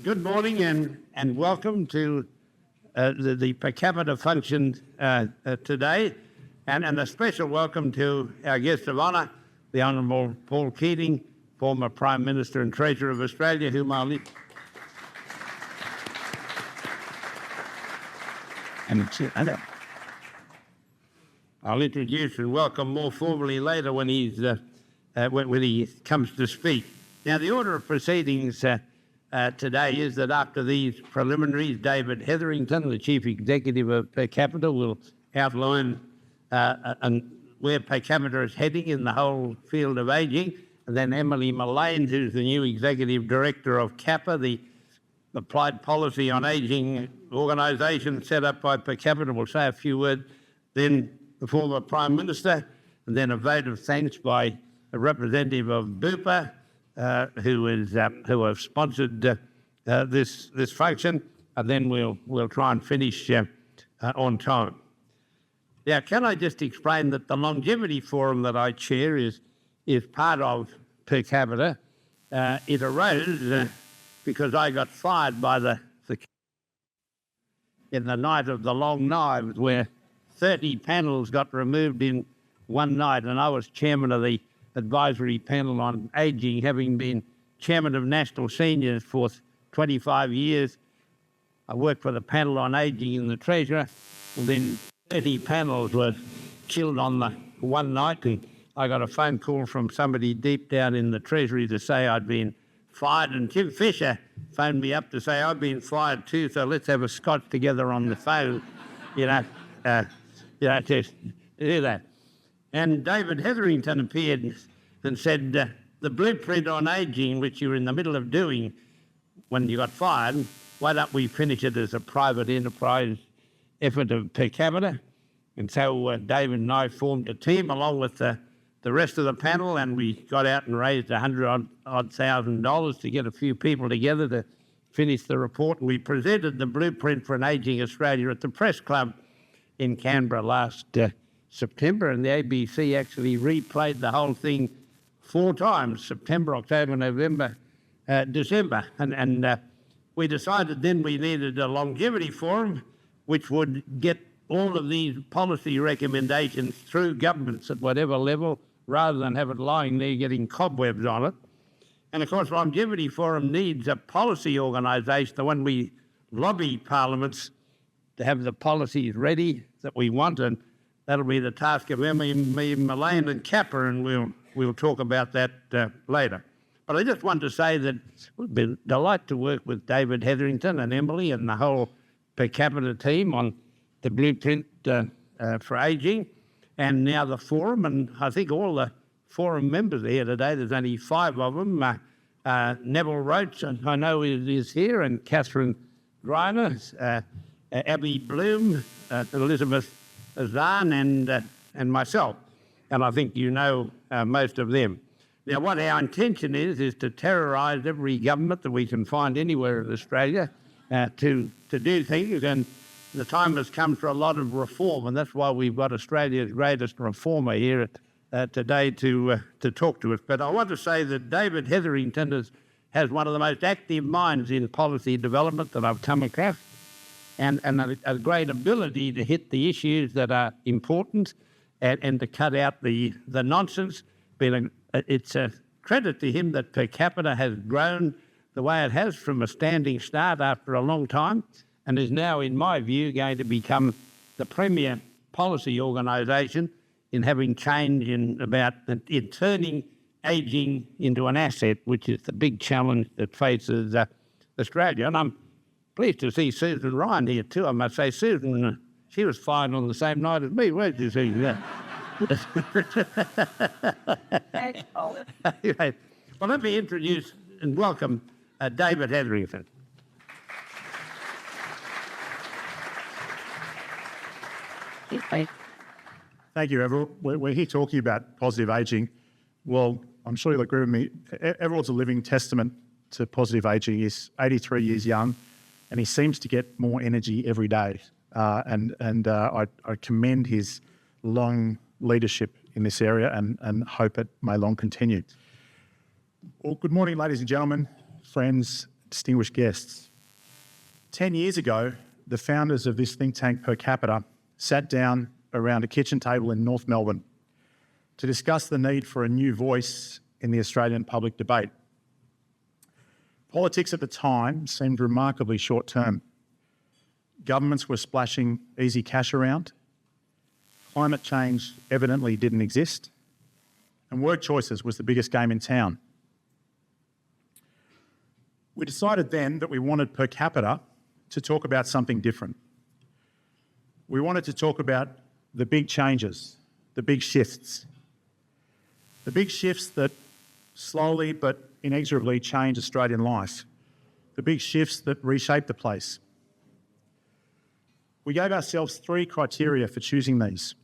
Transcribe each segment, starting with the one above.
Good morning and welcome to the Per Capita function today, and a special welcome to our guest of honour, the Honourable Paul Keating, former Prime Minister and Treasurer of Australia, whom I'll introduce and welcome more formally later when when he comes to speak. Now, the order of proceedings today is that after these preliminaries, David Hetherington, the Chief Executive of Per Capita, will outline where Per Capita is heading in the whole field of ageing, and then Emily Mullane, who's the new Executive Director of CAPPA, the Applied Policy on Ageing organisation set up by Per Capita, will say a few words. Then the former Prime Minister, and then a vote of thanks by a representative of Bupa, who have sponsored this function, and then we'll try and finish on time. Now, can I just explain that the longevity forum that I chair is part of Per Capita. It arose because I got fired by the in the night of the long knives, where 30 panels got removed in one night, and I was chairman of the advisory panel on ageing, having been chairman of National Seniors for 25 years. I worked for the panel on ageing in the Treasurer, and then 30 panels were killed on the one night, and I got a phone call from somebody deep down in the Treasury to say I'd been fired, and Tim Fisher phoned me up to say I've been fired too, so let's have a scotch together on the phone, to do that. And David Hetherington appeared and said, the blueprint on ageing, which you were in the middle of doing when you got fired, why don't we finish it as a private enterprise effort of Per Capita? And so David and I formed a team along with the rest of the panel, and we got out and raised $100,000 to get a few people together to finish the report. And we presented the blueprint for an Ageing Australia at the Press Club in Canberra last September, and the ABC actually replayed the whole thing 4 times: September, October, November, December. And we decided then we needed a longevity forum which would get all of these policy recommendations through governments at whatever level, rather than have it lying there getting cobwebs on it. And of course, longevity forum needs a policy organisation, the one we lobby parliaments to have the policies ready that we want, and that'll be the task of Emily Mullane and CAPPA, and we'll talk about that later. But I just want to say that it would be a delight to work with David Hetherington and Emily and the whole Per Capita team on the blueprint for ageing, and now the forum, and I think all the forum members are here today. There's only 5 of them. Neville Roach, I know is here, and Catherine Greiner, Abby Bloom, Elizabeth Zahn, and myself, and I think you know most of them. Now, what our intention is to terrorise every government that we can find anywhere in Australia to do things, and the time has come for a lot of reform, and that's why we've got Australia's greatest reformer here today to talk to us. But I want to say that David Hetherington has one of the most active minds in policy development that I've come across, and a great ability to hit the issues that are important and to cut out the nonsense. It's a credit to him that Per Capita has grown the way it has from a standing start after a long time, and is now, in my view, going to become the premier policy organisation in having change in turning ageing into an asset, which is the big challenge that faces Australia. And I'm pleased to see Susan Ryan here too. I must say, Susan, she was fired on the same night as me, weren't you, Susan? Anyway, well, let me introduce and welcome David Hetherington. Thank you, Everett. We're here talking about positive ageing. Well, I'm sure you'll agree with me. Everett's a living testament to positive ageing. He's 83 years young, and he seems to get more energy every day. I commend his long leadership in this area and hope it may long continue. Well, good morning, ladies and gentlemen, friends, distinguished guests. 10 years ago, the founders of this think tank, Per Capita, sat down around a kitchen table in North Melbourne to discuss the need for a new voice in the Australian public debate. Politics at the time seemed remarkably short-term. Governments were splashing easy cash around. Climate change evidently didn't exist. And word choices was the biggest game in town. We decided then that we wanted Per Capita to talk about something different. We wanted to talk about the big changes, the big shifts. The big shifts that slowly but inexorably change Australian life. The big shifts that reshape the place. We gave ourselves 3 criteria for choosing these.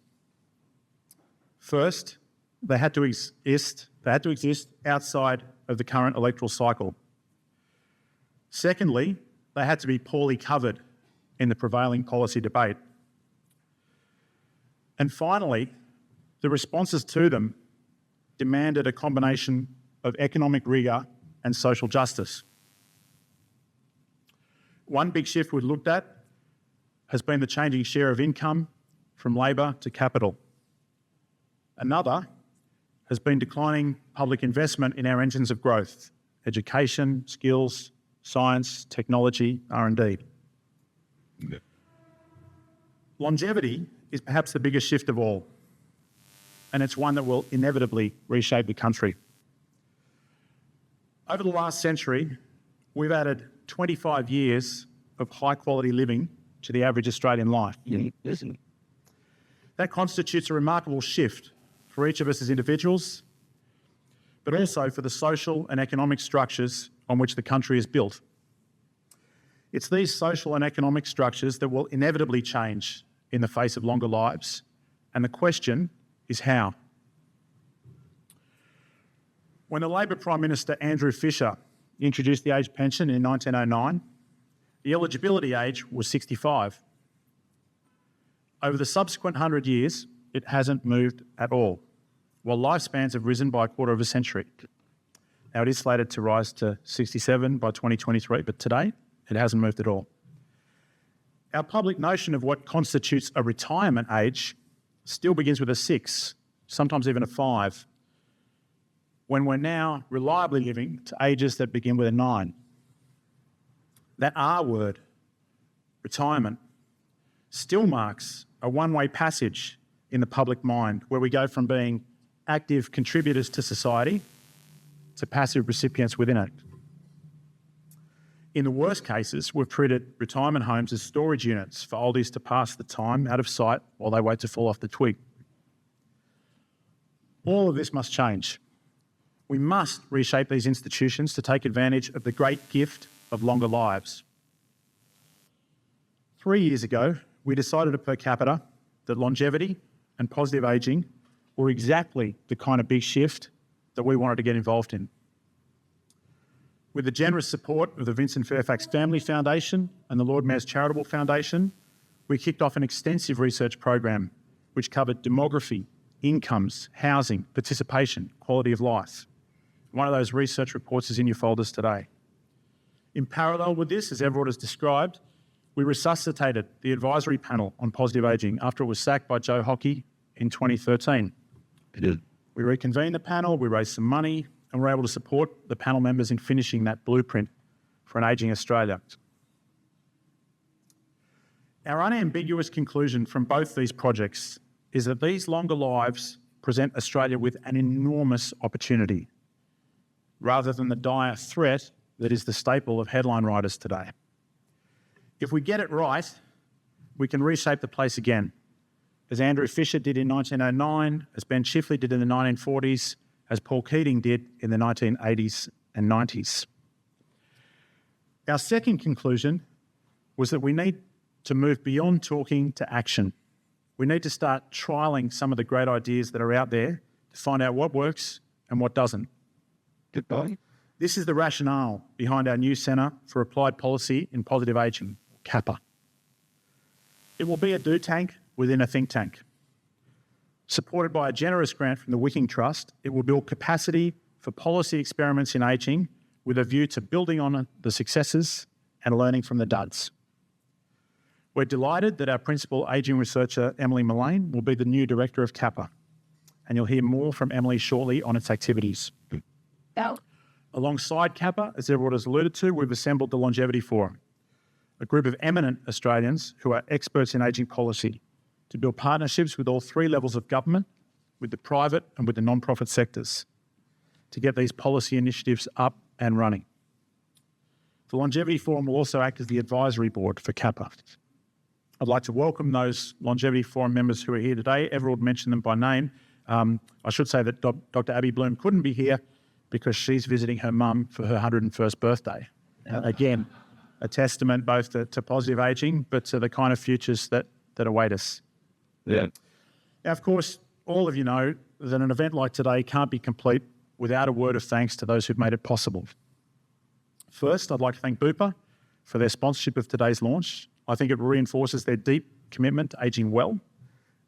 First, they had to exist outside of the current electoral cycle. Secondly, they had to be poorly covered in the prevailing policy debate. And finally, the responses to them demanded a combination of economic rigour and social justice. One big shift we've looked at has been the changing share of income from labour to capital. Another has been declining public investment in our engines of growth: education, skills, science, technology, R&D. Yeah. Longevity is perhaps the biggest shift of all, and it's one that will inevitably reshape the country. Over the last century, we've added 25 years of high-quality living to the average Australian life. That constitutes a remarkable shift for each of us as individuals, but also for the social and economic structures on which the country is built. It's these social and economic structures that will inevitably change in the face of longer lives, and the question is how. When the Labor Prime Minister Andrew Fisher introduced the age pension in 1909, the eligibility age was 65. Over the subsequent 100 years, it hasn't moved at all, while lifespans have risen by a quarter of a century. Now, it is slated to rise to 67 by 2023, but today it hasn't moved at all. Our public notion of what constitutes a retirement age still begins with a 6, sometimes even a 5, when we're now reliably living to ages that begin with a 9. That R word, retirement, still marks a one-way passage in the public mind, where we go from being active contributors to society to passive recipients within it. In the worst cases, we've treated retirement homes as storage units for oldies to pass the time out of sight while they wait to fall off the twig. All of this must change. We must reshape these institutions to take advantage of the great gift of longer lives. 3 years ago, we decided at Per Capita that longevity and positive ageing were exactly the kind of big shift that we wanted to get involved in. With the generous support of the Vincent Fairfax Family Foundation and the Lord Mayor's Charitable Foundation, we kicked off an extensive research program which covered demography, incomes, housing, participation, quality of life. One of those research reports is in your folders today. In parallel with this, as Everett has described, we resuscitated the advisory panel on positive ageing after it was sacked by Joe Hockey in 2013. We reconvened the panel, we raised some money, and were able to support the panel members in finishing that blueprint for an ageing Australia. Our unambiguous conclusion from both these projects is that these longer lives present Australia with an enormous opportunity, rather than the dire threat that is the staple of headline writers today. If we get it right, we can reshape the place again, as Andrew Fisher did in 1909, as Ben Chifley did in the 1940s, as Paul Keating did in the 1980s and 90s. Our second conclusion was that we need to move beyond talking to action. We need to start trialling some of the great ideas that are out there to find out what works and what doesn't. Goodbye. This is the rationale behind our new Centre for Applied Policy in Positive Ageing, CAPPA. It will be a do tank within a think tank. Supported by a generous grant from the Wicking Trust, it will build capacity for policy experiments in ageing with a view to building on the successes and learning from the duds. We're delighted that our principal ageing researcher, Emily Mullane, will be the new director of CAPPA, and you'll hear more from Emily shortly on its activities. Alongside CAPPA, as everyone has alluded to, we've assembled the Longevity Forum, a group of eminent Australians who are experts in ageing policy, to build partnerships with all three levels of government, with the private and with the non-profit sectors, to get these policy initiatives up and running. The Longevity Forum will also act as the advisory board for CAPPA. I'd like to welcome those Longevity Forum members who are here today. Everard mentioned them by name. I should say that Dr. Abby Bloom couldn't be here because she's visiting her mum for her 101st birthday. Again, a testament both to positive ageing, but to the kind of futures that await us. Yeah. Now, of course, all of you know that an event like today can't be complete without a word of thanks to those who've made it possible. First, I'd like to thank Bupa for their sponsorship of today's launch. I think it reinforces their deep commitment to ageing well. And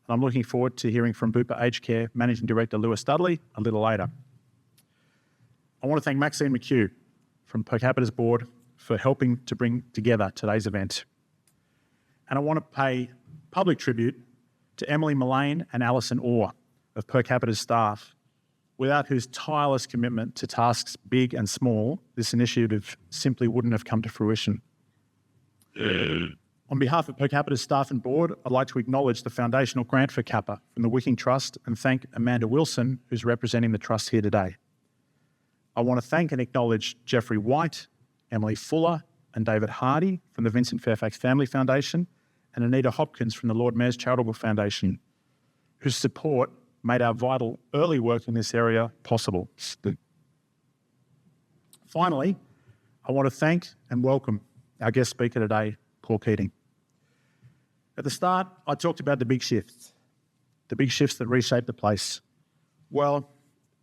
I'm looking forward to hearing from Bupa Aged Care Managing Director Lewis Dudley a little later. I want to thank Maxine McHugh from Per Capita's board for helping to bring together today's event. And I want to pay public tribute to Emily Mullane and Alison Orr of Per Capita's staff, without whose tireless commitment to tasks big and small, this initiative simply wouldn't have come to fruition. On behalf of Per Capita's staff and board, I'd like to acknowledge the foundational grant for CAPPA from the Wicking Trust and thank Amanda Wilson, who's representing the Trust here today. I want to thank and acknowledge Jeffrey White, Emily Fuller and David Hardy from the Vincent Fairfax Family Foundation and Anita Hopkins from the Lord Mayor's Charitable Foundation, whose support made our vital early work in this area possible. Finally, I want to thank and welcome our guest speaker today, Paul Keating. At the start, I talked about the big shifts that reshaped the place. Well,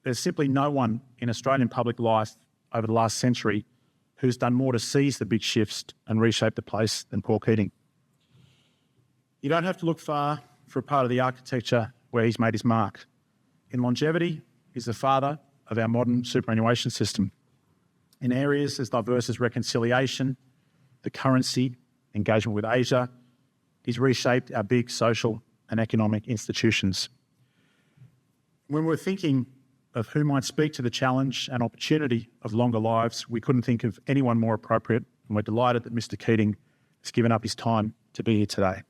there's simply no one in Australian public life over the last century who's done more to seize the big shifts and reshape the place than Paul Keating. You don't have to look far for a part of the architecture where he's made his mark. In longevity, he's the father of our modern superannuation system. In areas as diverse as reconciliation, the currency, engagement with Asia, he's reshaped our big social and economic institutions. When we're thinking of who might speak to the challenge and opportunity of longer lives, we couldn't think of anyone more appropriate, and we're delighted that Mr. Keating has given up his time to be here today.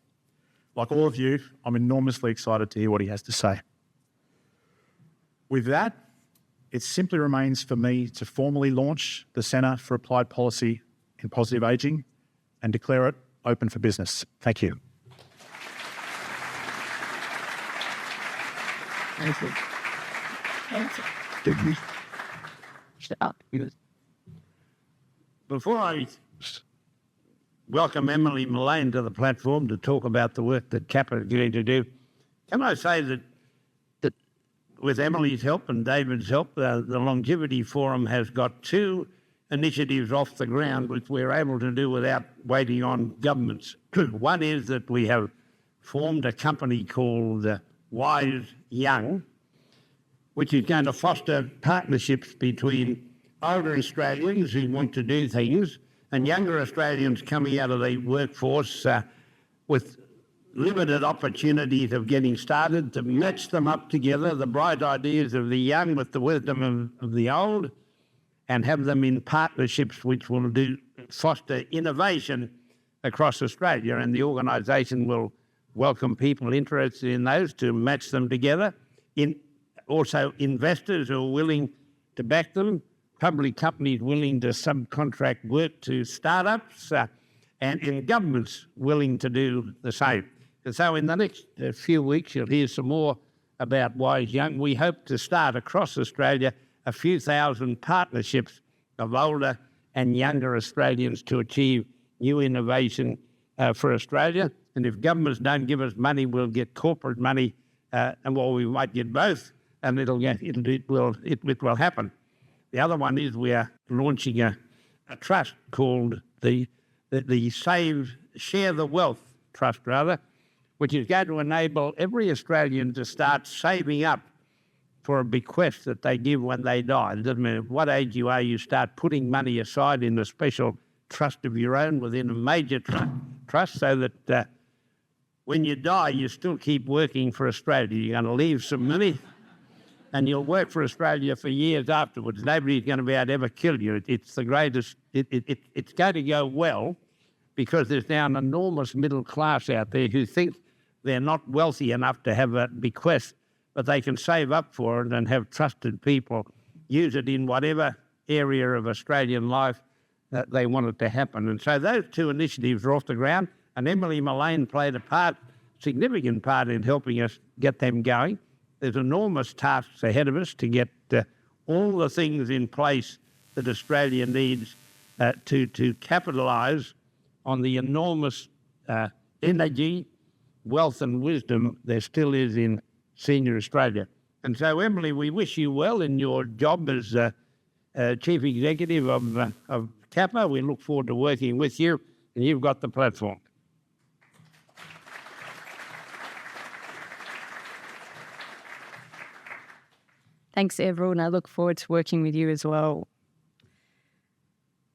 Like all of you, I'm enormously excited to hear what he has to say. With that, it simply remains for me to formally launch the Centre for Applied Policy in Positive Ageing and declare it open for business. Thank you. Thank you. Before I welcome Emily Mullane to the platform to talk about the work that CAPPA is going to do, can I say that with Emily's help and David's help, the Longevity Forum has got two initiatives off the ground which we're able to do without waiting on governments. One is that we have formed a company called Wise Young, which is going to foster partnerships between older Australians who want to do things and younger Australians coming out of the workforce with limited opportunities of getting started, to match them up together, the bright ideas of the young with the wisdom of the old, and have them in partnerships which will foster innovation across Australia. And the organisation will welcome people interested in those to match them together. Also investors who are willing to back them, public companies willing to subcontract work to startups, and governments willing to do the same. And so in the next few weeks, you'll hear some more about Wise Young. We hope to start across Australia a few thousand partnerships of older and younger Australians to achieve new innovation for Australia. And if governments don't give us money, we'll get corporate money, we might get both, and it will happen. The other one is we are launching a trust called the Share the Wealth Trust, which is going to enable every Australian to start saving up for a bequest that they give when they die. It doesn't matter what age you are, you start putting money aside in a special trust of your own within a major trust so that when you die, you still keep working for Australia. You're going to leave some money and you'll work for Australia for years afterwards. Nobody's going to be able to ever kill you. It's the greatest. It's going to go well because there's now an enormous middle class out there who think they're not wealthy enough to have a bequest, but they can save up for it and have trusted people use it in whatever area of Australian life that they want it to happen. And so those two initiatives are off the ground, and Emily Mullane played a significant part in helping us get them going. There's enormous tasks ahead of us to get all the things in place that Australia needs to capitalise on the enormous energy, wealth and wisdom there still is in senior Australia. And so, Emily, we wish you well in your job as Chief Executive of CAPPA. We look forward to working with you, and you've got the platform. Thanks, Everald, and I look forward to working with you as well.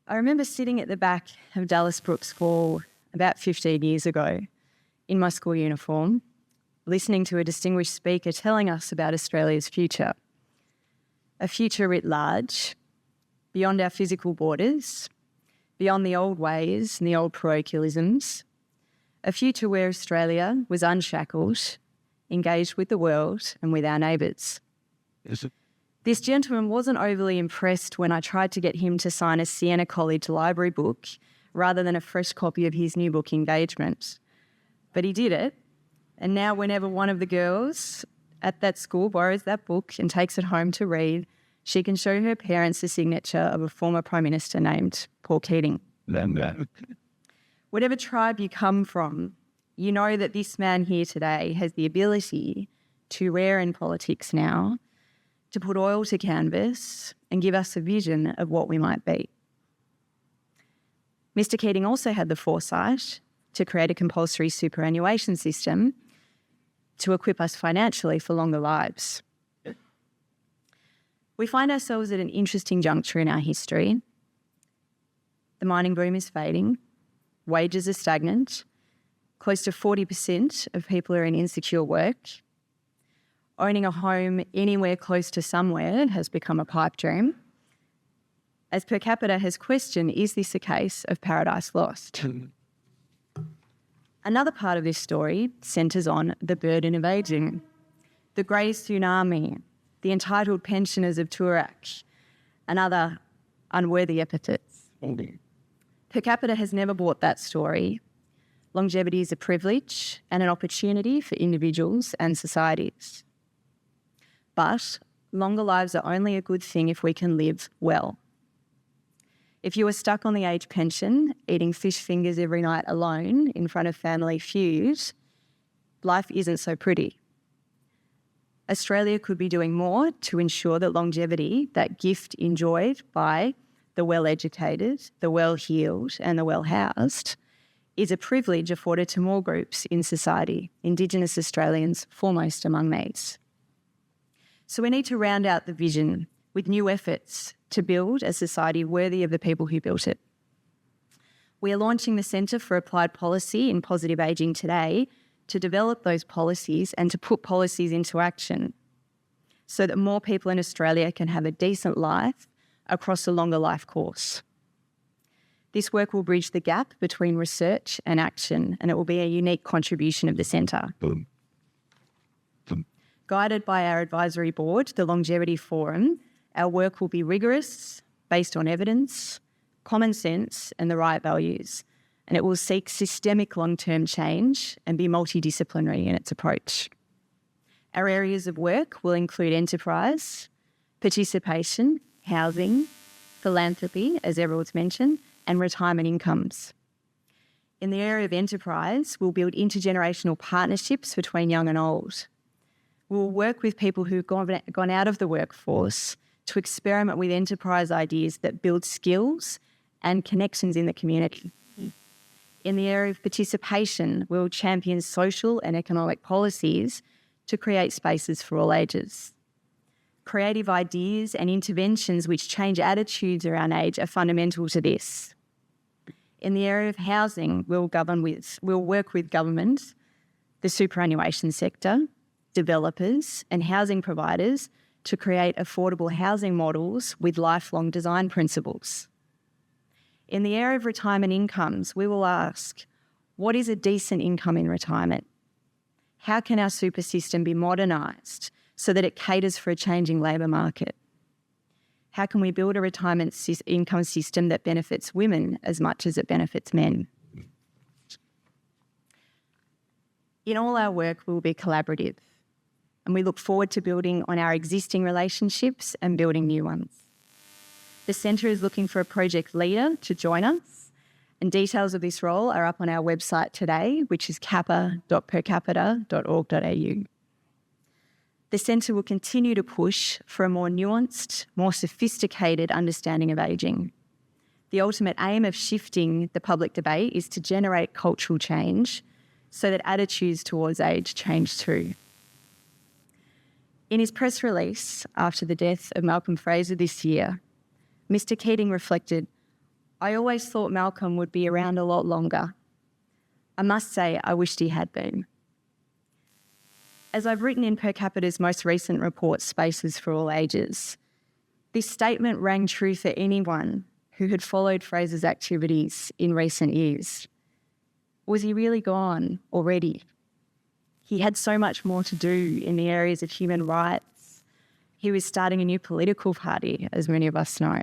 I remember sitting at the back of Dallas Brooks Hall about 15 years ago in my school uniform, listening to a distinguished speaker telling us about Australia's future. A future writ large, beyond our physical borders, beyond the old ways and the old parochialisms, a future where Australia was unshackled, engaged with the world and with our neighbours. This gentleman wasn't overly impressed when I tried to get him to sign a Siena College library book rather than a fresh copy of his new book, Engagement. But he did it, and now whenever one of the girls at that school borrows that book and takes it home to read, she can show her parents the signature of a former Prime Minister named Paul Keating. Whatever tribe you come from, you know that this man here today has the ability, too rare in politics now, to put oil to canvas and give us a vision of what we might be. Mr. Keating also had the foresight to create a compulsory superannuation system to equip us financially for longer lives. We find ourselves at an interesting juncture in our history. The mining boom is fading, wages are stagnant, close to 40% of people are in insecure work. Owning a home anywhere close to somewhere has become a pipe dream. As Per Capita has questioned, is this a case of paradise lost? Another part of this story centres on the burden of ageing, the grey tsunami, the entitled pensioners of Toorak, and other unworthy epithets. Per Capita has never bought that story. Longevity is a privilege and an opportunity for individuals and societies. But longer lives are only a good thing if we can live well. If you are stuck on the age pension, eating fish fingers every night alone in front of Family Feud, life isn't so pretty. Australia could be doing more to ensure that longevity, that gift enjoyed by the well-educated, the well-heeled and the well-housed, is a privilege afforded to more groups in society, Indigenous Australians foremost among these. So we need to round out the vision with new efforts to build a society worthy of the people who built it. We are launching the Centre for Applied Policy in Positive Ageing today to develop those policies and to put policies into action so that more people in Australia can have a decent life across a longer life course. This work will bridge the gap between research and action, and it will be a unique contribution of the Centre. Guided by our advisory board, the Longevity Forum, our work will be rigorous, based on evidence, common sense and the right values, and it will seek systemic long-term change and be multidisciplinary in its approach. Our areas of work will include enterprise, participation, housing, philanthropy, as Everald's mentioned, and retirement incomes. In the area of enterprise, we'll build intergenerational partnerships between young and old. We'll work with people who've gone out of the workforce to experiment with enterprise ideas that build skills and connections in the community. In the area of participation, we'll champion social and economic policies to create spaces for all ages. Creative ideas and interventions which change attitudes around age are fundamental to this. In the area of housing, we'll work with government, the superannuation sector, developers and housing providers to create affordable housing models with lifelong design principles. In the area of retirement incomes, we will ask, what is a decent income in retirement? How can our super system be modernised so that it caters for a changing labour market? How can we build a retirement income system that benefits women as much as it benefits men? In all our work, we will be collaborative, and we look forward to building on our existing relationships and building new ones. The Centre is looking for a project leader to join us, and details of this role are up on our website today, which is cappa.percapita.org.au. The Centre will continue to push for a more nuanced, more sophisticated understanding of ageing. The ultimate aim of shifting the public debate is to generate cultural change so that attitudes towards age change too. In his press release after the death of Malcolm Fraser this year, Mr. Keating reflected, "I always thought Malcolm would be around a lot longer. I must say I wished he had been." As I've written in Per Capita's most recent report, Spaces for All Ages, this statement rang true for anyone who had followed Fraser's activities in recent years. Was he really gone already? He had so much more to do in the areas of human rights. He was starting a new political party, as many of us know.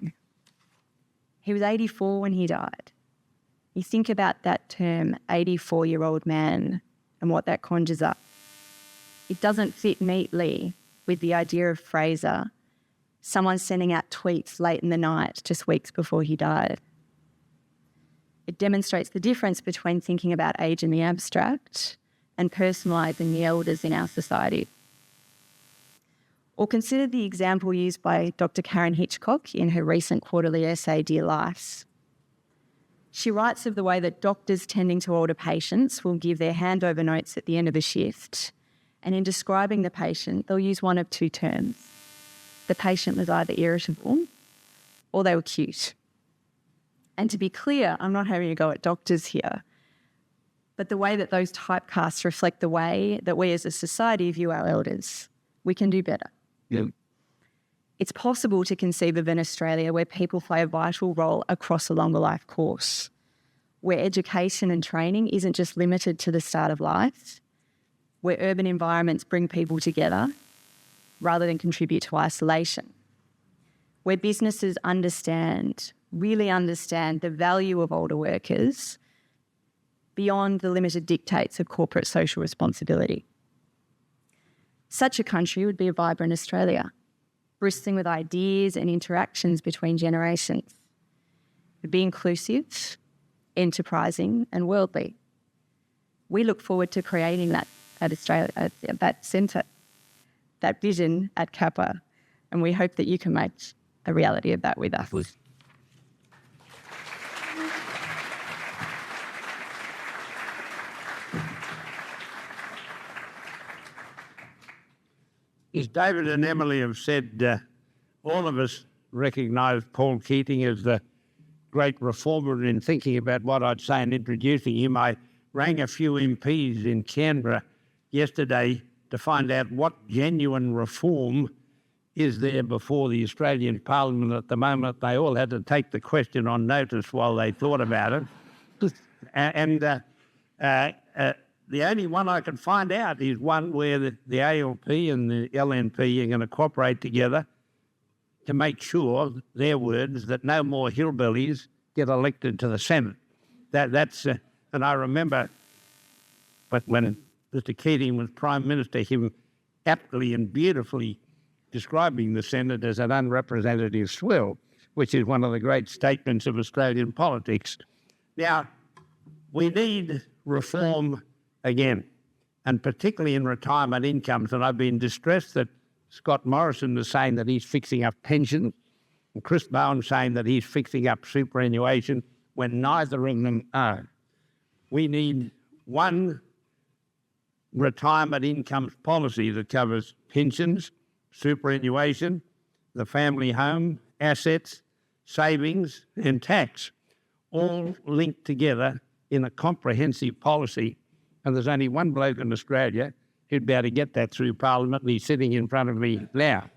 He was 84 when he died. You think about that term, 84-year-old man, and what that conjures up. It doesn't fit neatly with the idea of Fraser, someone sending out tweets late in the night just weeks before he died. It demonstrates the difference between thinking about age in the abstract and personalising the elders in our society. Or consider the example used by Dr. Karen Hitchcock in her recent quarterly essay, Dear Life. She writes of the way that doctors tending to older patients will give their handover notes at the end of a shift, and in describing the patient, they'll use one of two terms. The patient was either irritable or they were cute. And to be clear, I'm not having a go at doctors here, but the way that those typecasts reflect the way that we as a society view our elders. We can do better. Yeah. It's possible to conceive of an Australia where people play a vital role across a longer life course, where education and training isn't just limited to the start of life, where urban environments bring people together rather than contribute to isolation, where businesses really understand the value of older workers beyond the limited dictates of corporate social responsibility. Such a country would be a vibrant Australia, bristling with ideas and interactions between generations. It would be inclusive, enterprising and worldly. We look forward to creating that at Australia, that centre, that vision at CAPPA, and we hope that you can make a reality of that with us. As David and Emily have said, all of us recognise Paul Keating as the great reformer in thinking about what I'd say and introducing him. I rang a few MPs in Canberra yesterday to find out what genuine reform is there before the Australian Parliament at the moment. They all had to take the question on notice while they thought about it. And the only one I could find out is one where the ALP and the LNP are going to cooperate together to make sure, their words, that no more hillbillies get elected to the Senate. That's and I remember, but when Mr. Keating was Prime Minister, him aptly and beautifully describing the Senate as an unrepresentative swill, which is one of the great statements of Australian politics. Now, we need reform again, and particularly in retirement incomes. And I've been distressed that Scott Morrison is saying that he's fixing up pensions, and Chris Bowen saying that he's fixing up superannuation, when neither of them are. We need one retirement incomes policy that covers pensions, superannuation, the family home, assets, savings and tax, all linked together in a comprehensive policy. And there's only one bloke in Australia who'd be able to get that through Parliament, and he's sitting in front of me now.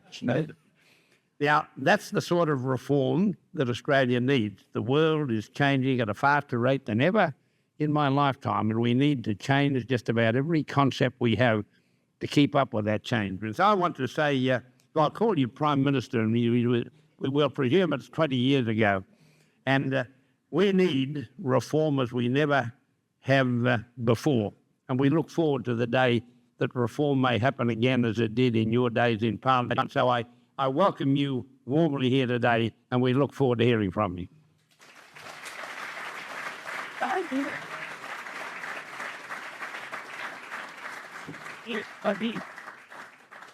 Now, that's the sort of reform that Australia needs. The world is changing at a faster rate than ever in my lifetime, and we need to change just about every concept we have to keep up with that change. And so I want to say, I'll call you Prime Minister, and we will presume it's 20 years ago. And we need reform as we never have before. And we look forward to the day that reform may happen again as it did in your days in Parliament. So I welcome you warmly here today, and we look forward to hearing from you.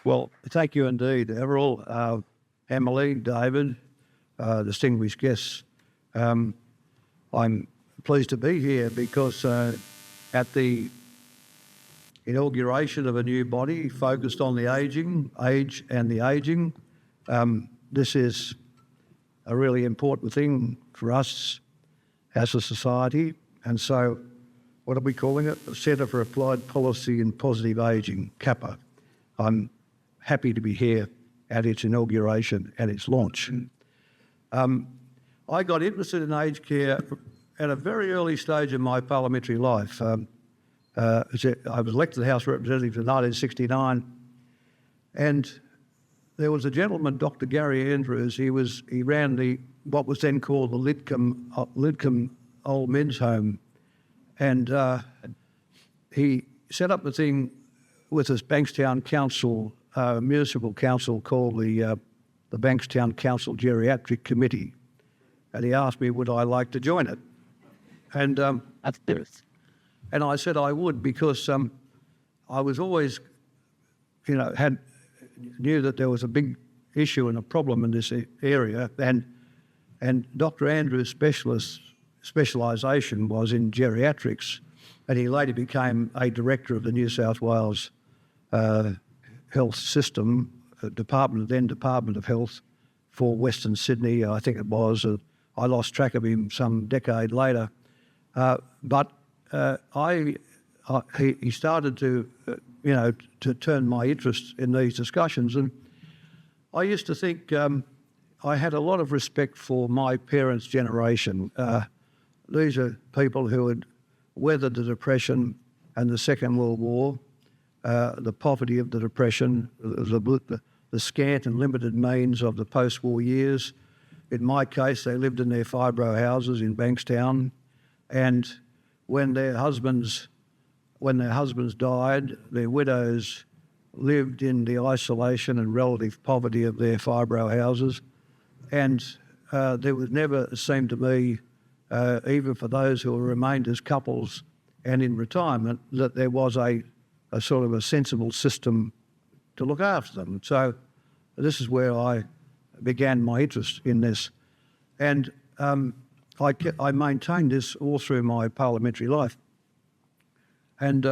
Well, thank you indeed, Everall, Emily, David, distinguished guests. I'm pleased to be here because at the inauguration of a new body focused on the age and the ageing, this is a really important thing for us as a society. And so what are we calling it? The Centre for Applied Policy in Positive Ageing, CAPPA. I'm happy to be here at its inauguration and its launch. I got interested in aged care at a very early stage of my parliamentary life. I was elected to the House of Representatives in 1969, and there was a gentleman, Dr. Gary Andrews. He ran what was then called the Lidcombe Old Men's Home, and he set up a thing with this Bankstown Council, municipal council called the Bankstown Council Geriatric Committee, and he asked me would I like to join it, and and I said I would because I was always, knew that there was a big issue and a problem in this area, and Dr. Andrews' specialisation was in geriatrics, and he later became a director of the New South Wales Health System, Department of Health for Western Sydney, I think it was. I lost track of him some decade later, but he started to, to turn my interest in these discussions. And I used to think I had a lot of respect for my parents' generation. These are people who had weathered the Depression and the Second World War, the poverty of the Depression, the scant and limited means of the post-war years. In my case, they lived in their fibro houses in Bankstown, and when their husbands died, their widows lived in the isolation and relative poverty of their fibro houses. And there was never, it seemed to me, even for those who remained as couples and in retirement, that there was a sort of a sensible system to look after them. So this is where I began my interest in this. And I maintained this all through my parliamentary life. And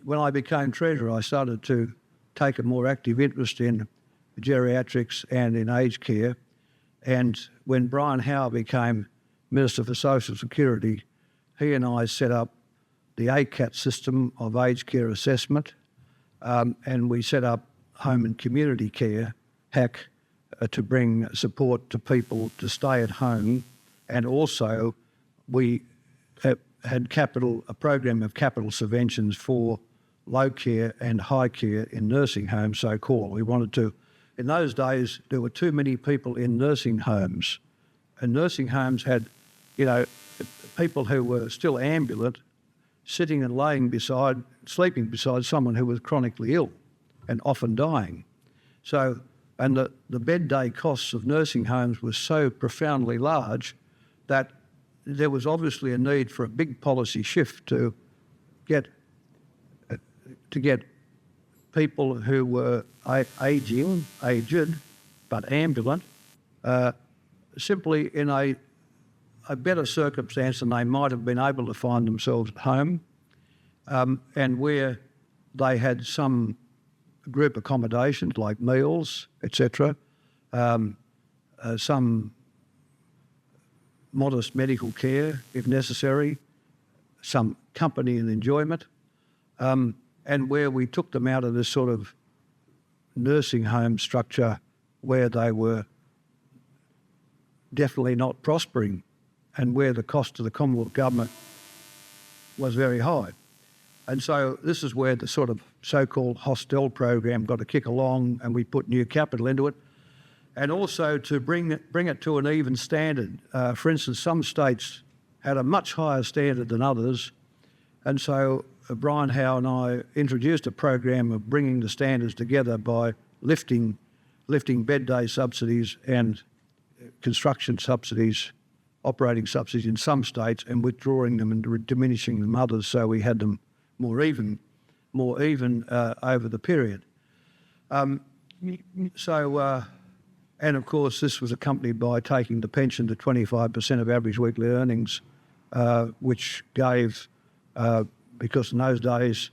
when I became Treasurer, I started to take a more active interest in geriatrics and in aged care. And when Brian Howe became Minister for Social Security, he and I set up the ACAT system of aged care assessment, and we set up home and community care, HAC, to bring support to people to stay at home. And also we had a program of capital subventions for low care and high care in nursing homes, so-called. We wanted to, in those days, there were too many people in nursing homes, and nursing homes had, people who were still ambulant sitting and sleeping beside someone who was chronically ill and often dying. So, and the bed day costs of nursing homes were so profoundly large that there was obviously a need for a big policy shift to get people who were aged, but ambulant, simply in a better circumstance than they might have been able to find themselves at home, and where they had some group accommodations like meals, etc., some modest medical care if necessary, some company and enjoyment, and where we took them out of this sort of nursing home structure where they were definitely not prospering and where the cost to the Commonwealth Government was very high. And so this is where the sort of so-called Hostel program got to kick along, and we put new capital into it. And also to bring it to an even standard. For instance, some states had a much higher standard than others. And so Brian Howe and I introduced a program of bringing the standards together by lifting bed day subsidies and construction subsidies, operating subsidies in some states, and withdrawing them and diminishing them others, so we had them more even over the period. And of course, this was accompanied by taking the pension to 25% of average weekly earnings, which gave, because in those days,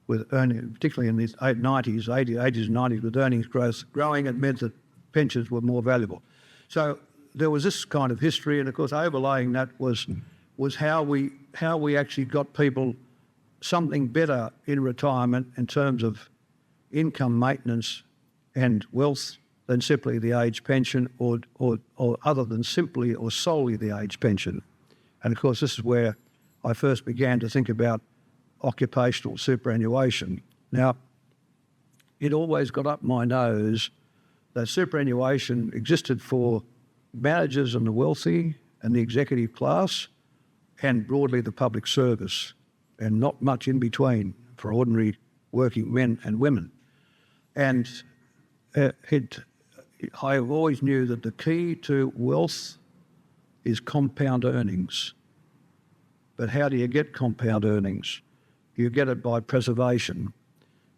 with earning, particularly in the 80s and 90s, with earnings growth growing, it meant that pensions were more valuable. So there was this kind of history, and of course, overlaying that was how we actually got people something better in retirement in terms of income maintenance and wealth than simply the age pension, or other than simply or solely the age pension. And of course, this is where I first began to think about occupational superannuation. Now, it always got up my nose that superannuation existed for managers and the wealthy and the executive class, and broadly the public service, and not much in between for ordinary working men and women. And I always knew that the key to wealth is compound earnings. But how do you get compound earnings? You get it by preservation.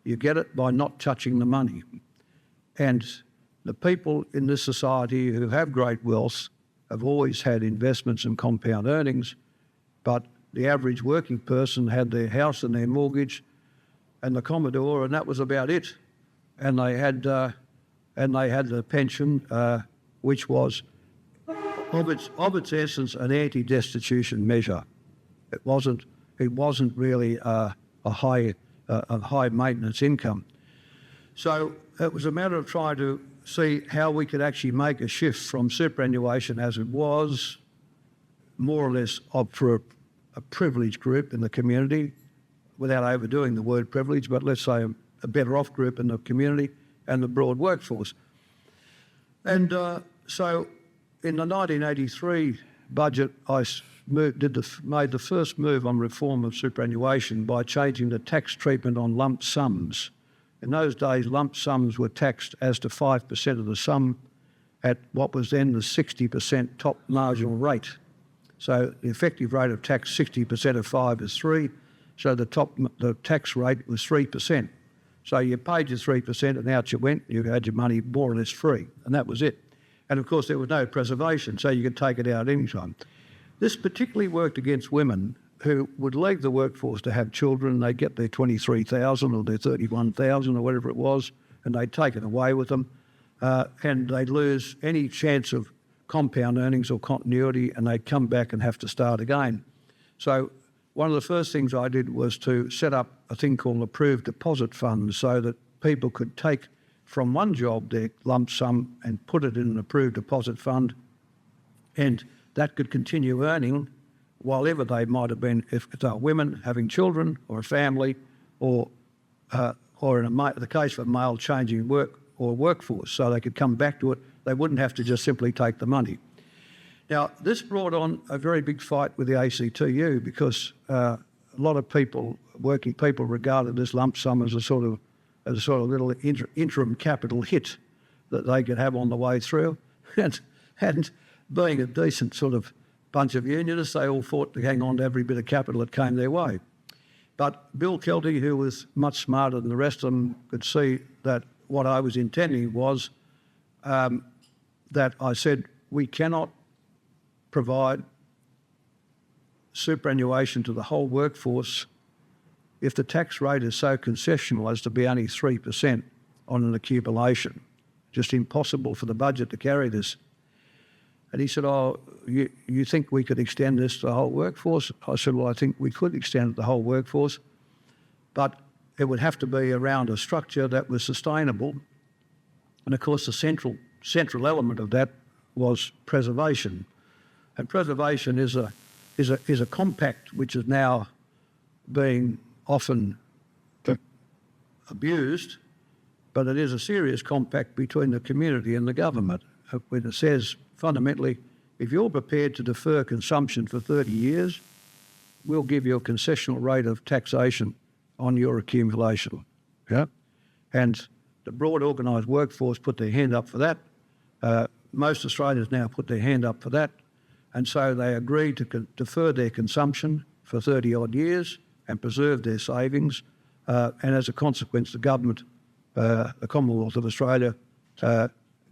You get it by not touching the money. And the people in this society who have great wealth have always had investments in compound earnings, but the average working person had their house and their mortgage and the Commodore, and that was about it. And they had the pension, which was of its essence an anti-destitution measure. It wasn't really a high maintenance income. So it was a matter of trying to see how we could actually make a shift from superannuation as it was, more or less for a privileged group in the community, without overdoing the word privilege, but let's say a better off group in the community and the broad workforce. And so in the 1983 budget, I made the first move on reform of superannuation by changing the tax treatment on lump sums. In those days, lump sums were taxed as to 5% of the sum at what was then the 60% top marginal rate. So the effective rate of tax, 60% of 5 is 3, so the tax rate was 3%. So you paid your 3% and out you went, you had your money more or less free, and that was it. And of course there was no preservation, so you could take it out any time. This particularly worked against women who would leave the workforce to have children. They'd get their 23,000 or their 31,000 or whatever it was, and they'd take it away with them, and they'd lose any chance of compound earnings or continuity, and they'd come back and have to start again. So one of the first things I did was to set up a thing called approved deposit funds, so that people could take from one job their lump sum and put it in an approved deposit fund, and that could continue earning while ever they might have been, if they are women having children or a family, or in the case of a male changing work or workforce, so they could come back to it. They wouldn't have to just simply take the money. Now, this brought on a very big fight with the ACTU, because a lot of people, working people, regarded this lump sum as a sort of little interim capital hit that they could have on the way through. And being a decent sort of bunch of unionists, they all fought to hang on to every bit of capital that came their way. But Bill Kelty, who was much smarter than the rest of them, could see that what I was intending was that I said, we cannot provide superannuation to the whole workforce if the tax rate is so concessional as to be only 3% on an accumulation, just impossible for the budget to carry this. And he said, oh, you think we could extend this to the whole workforce? I said, well, I think we could extend it to the whole workforce, but it would have to be around a structure that was sustainable. And of course, the central element of that was preservation. And preservation is a compact which is now being often abused, but it is a serious compact between the community and the government, when it says fundamentally, if you're prepared to defer consumption for 30 years, we'll give you a concessional rate of taxation on your accumulation. Yeah? And the broad organised workforce put their hand up for that. Most Australians now put their hand up for that. And so they agreed to defer their consumption for 30 odd years and preserve their savings. And as a consequence, the government, the Commonwealth of Australia,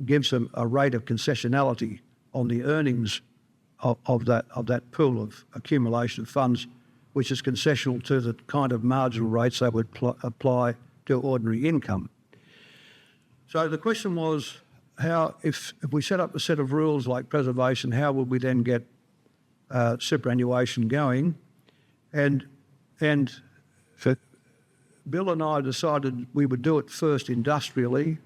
gives them a rate of concessionality on the earnings of that pool of accumulation of funds, which is concessional to the kind of marginal rates they would apply to ordinary income. So the question was, how, if we set up a set of rules like preservation, how would we then get superannuation going? And Bill and I decided we would do it first industrially.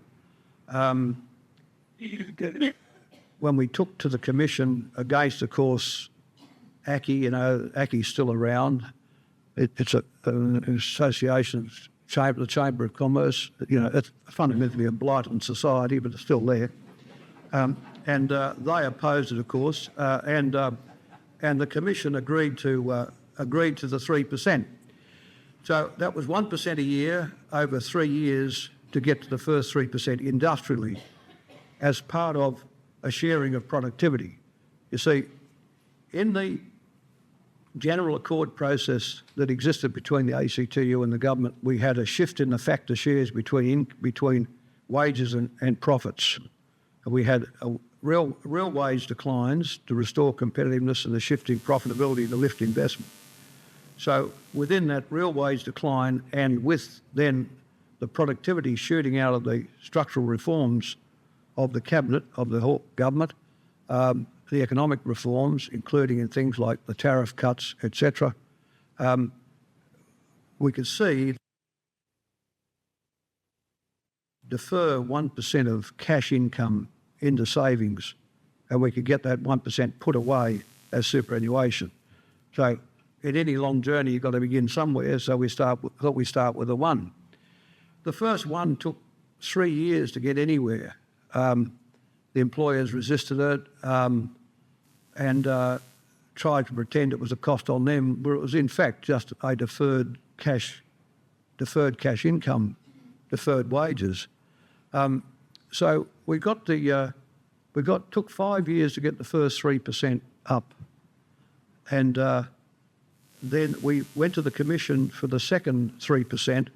When we took to the Commission against, of course, ACCI, ACCI's still around. It's an association, the Chamber of Commerce. It's fundamentally a blighted society, but it's still there. And they opposed it, of course, and the Commission agreed to the 3%. So that was 1% a year over 3 years to get to the first 3% industrially, as part of a sharing of productivity. You see, in the general accord process that existed between the ACTU and the government, we had a shift in the factor shares between wages and profits. We had real wage declines to restore competitiveness and the shifting profitability to lift investment. So within that real wage decline, and with then the productivity shooting out of the structural reforms of the Cabinet, of the whole government, the economic reforms, including in things like the tariff cuts, etc., we could see defer 1% of cash income into savings, and we could get that 1% put away as superannuation. So in any long journey, you've got to begin somewhere, so we thought we start with a 1. The first 1 took 3 years to get anywhere. The employers resisted it and tried to pretend it was a cost on them, where it was in fact just a deferred cash income, deferred wages. So we took 5 years to get the first 3% up, and then we went to the Commission for the second 3%,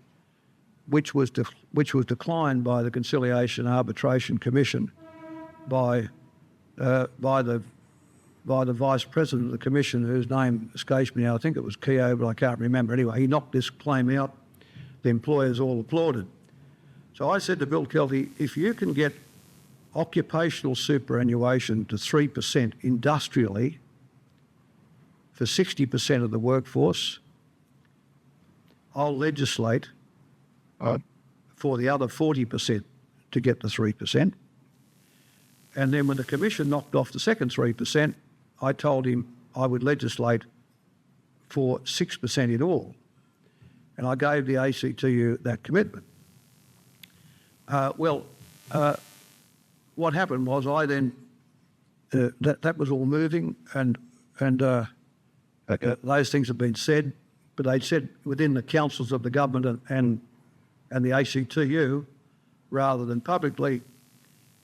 which was declined by the Conciliation Arbitration Commission by the Vice President of the Commission, whose name escapes me now. I think it was Keogh, but I can't remember. Anyway, he knocked this claim out. The employers all applauded. So I said to Bill Kelty, if you can get occupational superannuation to 3% industrially for 60% of the workforce, I'll legislate for the other 40% to get the 3%. And then when the Commission knocked off the second 3%, I told him I would legislate for 6% in all. And I gave the ACTU that commitment. What happened was I then, that was all moving, and those things have been said, but they'd said within the councils of the government and the ACTU rather than publicly.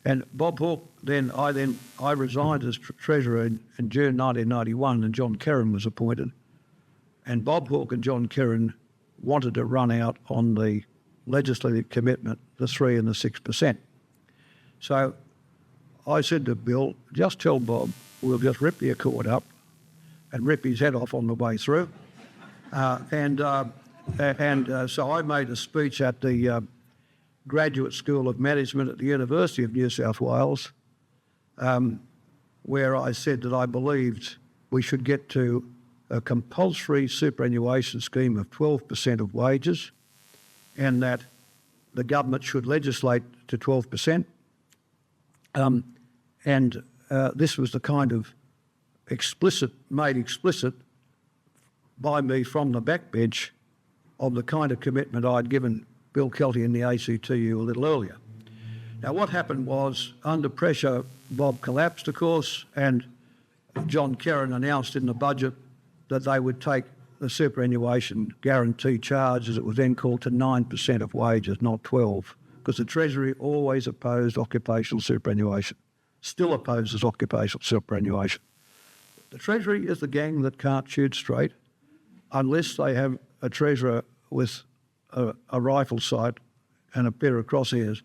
And Bob Hawke, I resigned as Treasurer in June 1991, and John Kerrin was appointed. And Bob Hawke and John Kerrin wanted to run out on the legislative commitment, the 3 and the 6%. So I said to Bill, just tell Bob we'll just rip the accord up and rip his head off on the way through. And So I made a speech at the Graduate School of Management at the University of New South Wales, where I said that I believed we should get to a compulsory superannuation scheme of 12% of wages, and that the government should legislate to 12%. This was the kind of made explicit by me from the backbench of the kind of commitment I'd given Bill Kelty in the ACTU a little earlier. Now, what happened was, under pressure, Bob collapsed, of course, and John Kerrin announced in the budget that they would take the superannuation guarantee charge, as it was then called, to 9% of wages, not 12, because the Treasury always opposed occupational superannuation, still opposes occupational superannuation. The Treasury is the gang that can't shoot straight unless they have a treasurer with a rifle sight and a pair of crosshairs.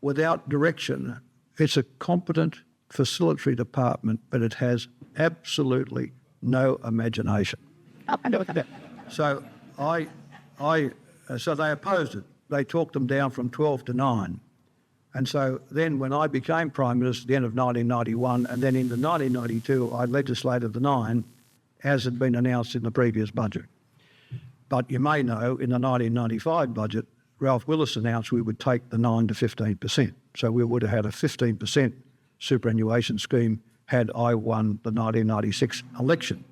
Without direction, it's a competent facilitatory department, but it has absolutely no imagination. So so they opposed it. They talked them down from 12 to 9. And so then when I became Prime Minister at the end of 1991, and then into 1992, I legislated the 9, as had been announced in the previous budget. But you may know, in the 1995 budget, Ralph Willis announced we would take the 9 to 15%. So we would have had a 15% superannuation scheme had I won the 1996 election.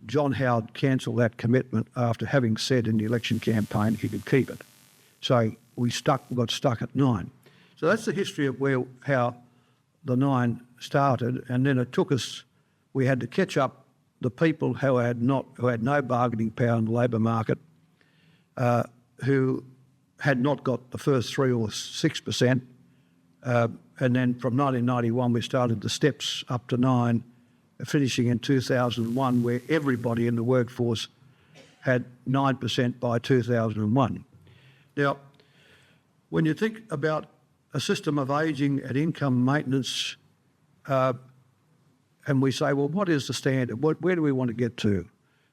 John Howard cancelled that commitment after having said in the election campaign he could keep it. So we got stuck at 9. So that's the history of how the 9 started, and then it took us. We had to catch up the people who had no bargaining power in the labour market, who had not got the first 3 or 6%, and then from 1991 we started the steps up to 9, finishing in 2001, where everybody in the workforce had 9% by 2001. Now, when you think about a system of ageing and income maintenance, and we say, well, what is the standard? Where do we want to get to?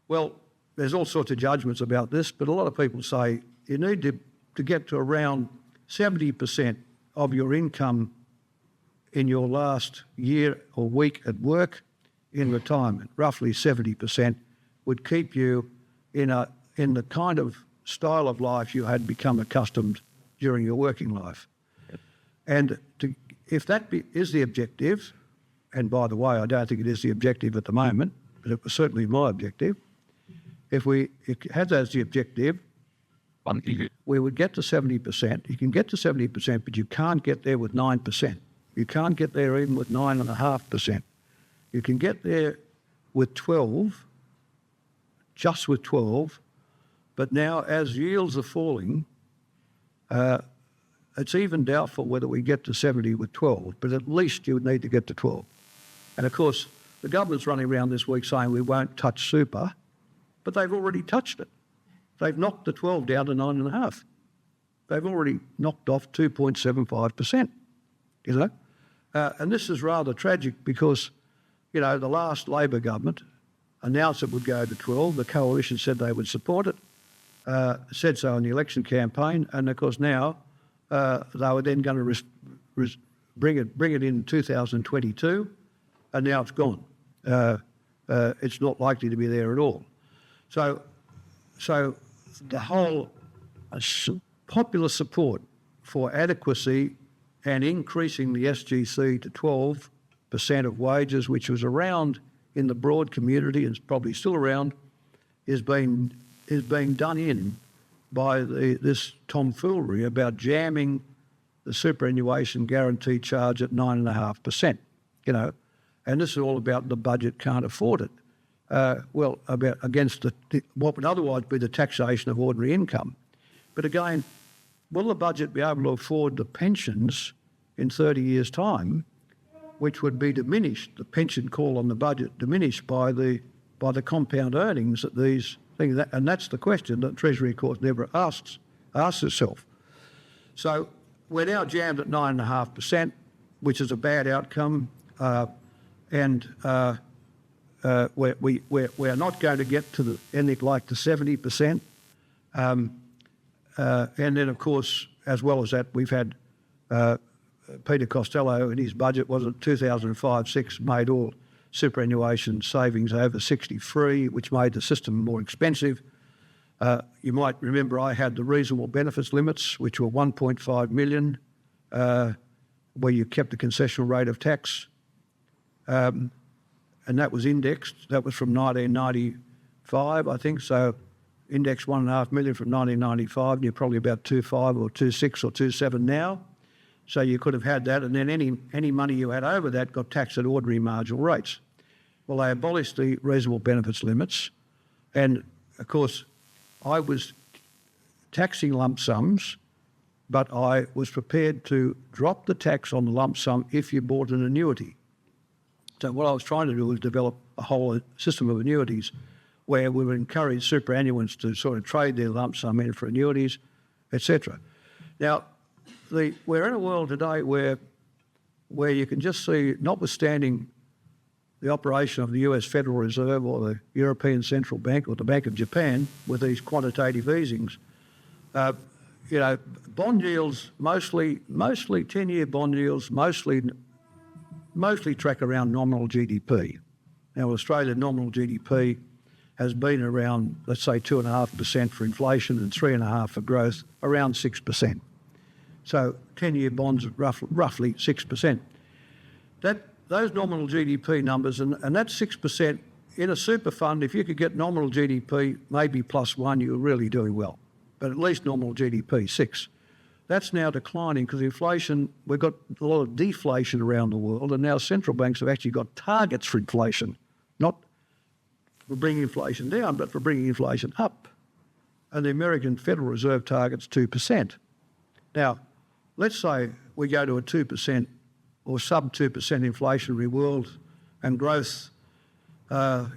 Well, there's all sorts of judgments about this, but a lot of people say you need to get to around 70% of your income in your last year or week at work in retirement. Roughly 70% would keep you in the kind of style of life you had become accustomed during your working life. And if that is the objective, and by the way, I don't think it is the objective at the moment, but it was certainly my objective. If it had as the objective, we would get to 70%. You can get to 70%, but you can't get there with 9%. You can't get there even with 9.5%. You can get there with 12, just with 12, but now as yields are falling, it's even doubtful whether we get to 70 with 12, but at least you would need to get to 12. And of course, the government's running around this week saying we won't touch super, but they've already touched it. They've knocked the 12 down to 9.5. They've already knocked off 2.75%, and this is rather tragic because, the last Labor government announced it would go to 12. The coalition said they would support it, said so in the election campaign, and of course now they were then going to bring it in 2022, and now it's gone. It's not likely to be there at all. So the whole popular support for adequacy and increasing the SGC to 12% of wages, which was around in the broad community and is probably still around, is being done in by this tomfoolery about jamming the superannuation guarantee charge at 9.5%. And this is all about the budget can't afford it. Against what would otherwise be the taxation of ordinary income. But again, will the budget be able to afford the pensions in 30 years' time, which would be diminished, the pension call on the budget diminished by the compound earnings that these things, and that's the question that Treasury, of course, never asks itself. So we're now jammed at 9.5%, which is a bad outcome, and we're not going to get to anything like the 70%. And then, of course, as well as that, we've had Peter Costello in his budget, was it 2005-6, made all superannuation savings over 63, which made the system more expensive. You might remember I had the reasonable benefits limits, which were 1.5 million, where you kept the concessional rate of tax. And that was indexed. That was from 1995, I think. So indexed 1.5 million from 1995, and you're probably about 2.5 or 2.6 or 2.7 now. So you could have had that, and then any money you had over that got taxed at ordinary marginal rates. Well, they abolished the reasonable benefits limits, and of course, I was taxing lump sums, but I was prepared to drop the tax on the lump sum if you bought an annuity. So what I was trying to do was develop a whole system of annuities where we would encourage superannuants to sort of trade their lump sum in for annuities, etc. Now, we're in a world today where you can just see, notwithstanding the operation of the US Federal Reserve or the European Central Bank or the Bank of Japan with these quantitative easings, bond yields, mostly 10-year bond yields, mostly track around nominal GDP. Now, Australian nominal GDP has been around, let's say, 2.5% for inflation and 3.5% for growth, around 6%. So 10-year bonds are roughly 6%. Those nominal GDP numbers, and that's 6% in a super fund, if you could get nominal GDP, maybe +1, you're really doing well. But at least nominal GDP, 6. That's now declining because inflation, we've got a lot of deflation around the world, and now central banks have actually got targets for inflation, not for bringing inflation down, but for bringing inflation up. And the American Federal Reserve target's 2%. Now, let's say we go to a 2% or sub 2% inflationary world, and growth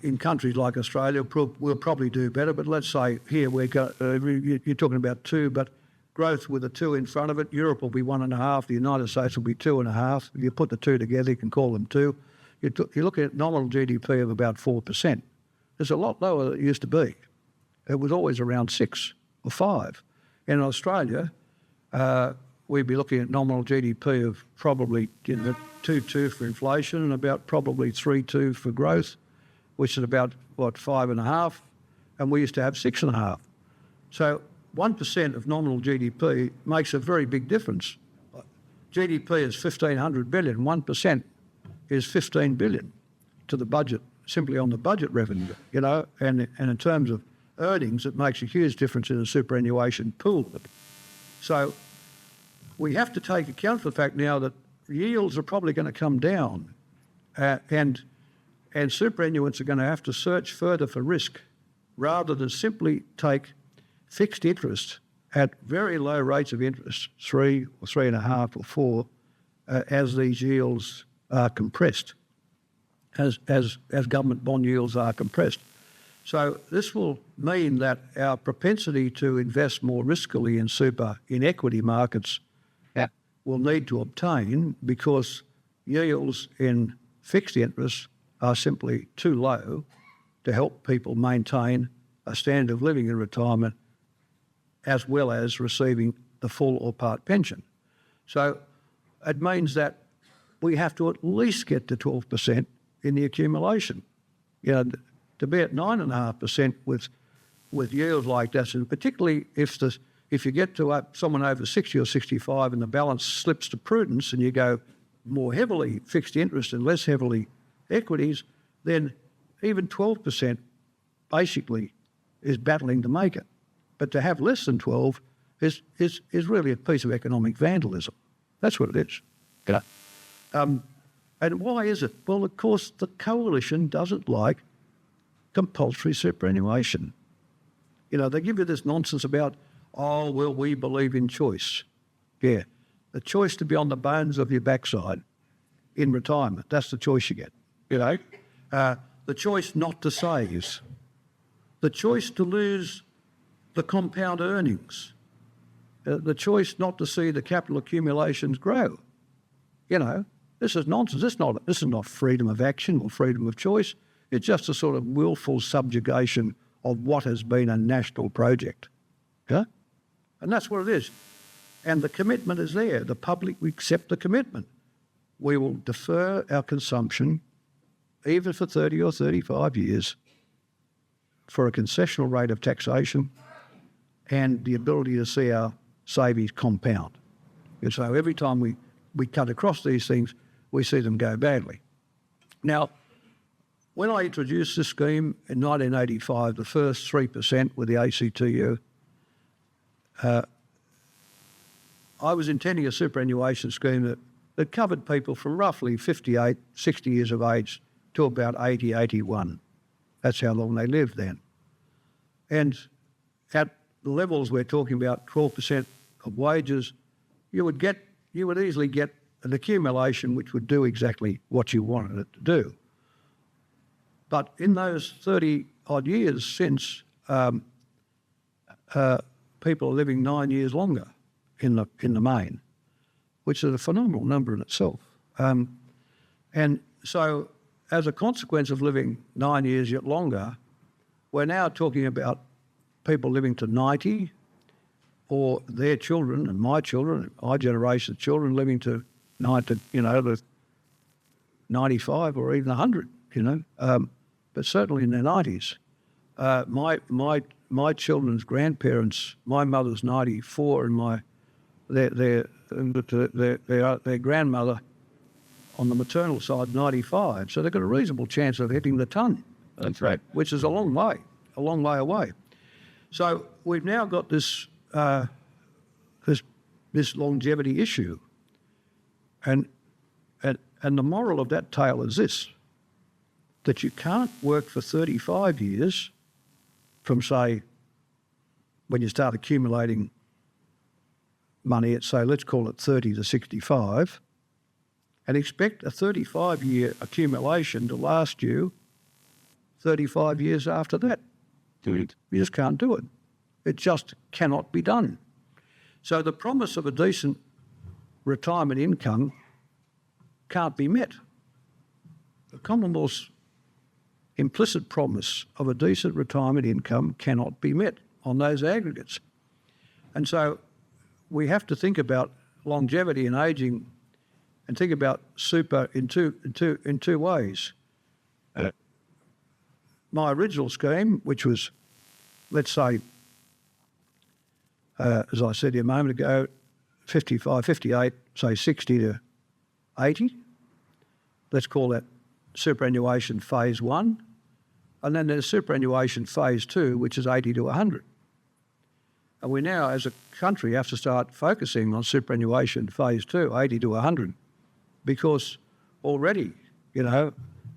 in countries like Australia will probably do better. But let's say here you're talking about 2, but growth with a 2 in front of it, Europe will be 1.5, the United States will be 2.5. If you put the two together, you can call them 2. You're looking at nominal GDP of about 4%. It's a lot lower than it used to be. It was always around 6 or 5. In Australia, we'd be looking at nominal GDP of probably 2.2 for inflation and about probably 3.2 for growth, which is about, 5.5, and we used to have 6.5. So 1% of nominal GDP makes a very big difference. GDP is 1,500 billion, 1% is 15 billion to the budget, simply on the budget revenue, and in terms of earnings, it makes a huge difference in the superannuation pool. So we have to take account for the fact now that yields are probably going to come down, and superannuants are going to have to search further for risk rather than simply take fixed interest at very low rates of interest, 3 or 3.5 or 4, as these yields are compressed, as government bond yields are compressed. So this will mean that our propensity to invest more riskily in super in equity markets will need to obtain, because yields in fixed interest are simply too low to help people maintain a standard of living in retirement, as well as receiving the full or part pension. So it means that we have to at least get to 12% in the accumulation. To be at 9.5% with yields like that, and particularly if you get to someone over 60 or 65 and the balance slips to prudence and you go more heavily fixed interest and less heavily equities, then even 12% basically is battling to make it. But to have less than 12 is really a piece of economic vandalism. That's what it is. And why is it? Well, of course, the coalition doesn't like compulsory superannuation. They give you this nonsense about, we believe in choice. Yeah, the choice to be on the bones of your backside in retirement, that's the choice you get. The choice not to save, the choice to lose the compound earnings, the choice not to see the capital accumulations grow. This is nonsense. This is not freedom of action or freedom of choice. It's just a sort of willful subjugation of what has been a national project. Yeah? And that's what it is. And the commitment is there. The public accept the commitment. We will defer our consumption, even for 30 or 35 years, for a concessional rate of taxation and the ability to see our savings compound. And so every time we cut across these things, we see them go badly. Now, when I introduced this scheme in 1985, the first 3% with the ACTU, I was intending a superannuation scheme that covered people from roughly 58, 60 years of age to about 80, 81. That's how long they lived then. And at the levels we're talking about, 12% of wages, you would easily get an accumulation which would do exactly what you wanted it to do. But in those 30-odd years since, people are living 9 years longer in the main, which is a phenomenal number in itself. And so as a consequence of living 9 years yet longer, we're now talking about people living to 90, or their children and my children, my generation's children, living to 95 or even 100, but certainly in their 90s. My children's grandparents, my mother's 94, and their grandmother on the maternal side 95. So they've got a reasonable chance of hitting the ton. That's right. Which is a long way away. So we've now got this longevity issue, and the moral of that tale is this: that you can't work for 35 years from, say, when you start accumulating money at, say, let's call it 30 to 65, and expect a 35-year accumulation to last you 35 years after that. You just can't do it. It just cannot be done. So the promise of a decent retirement income can't be met. The Commonwealth's implicit promise of a decent retirement income cannot be met on those aggregates. And so we have to think about longevity and ageing and think about super in two ways. My original scheme, which was, let's say, as I said a moment ago, 55, 58, say 60 to 80. Let's call that superannuation phase 1. And then there's superannuation phase 2, which is 80 to 100. And we now, as a country, have to start focusing on superannuation phase 2, 80 to 100, because already,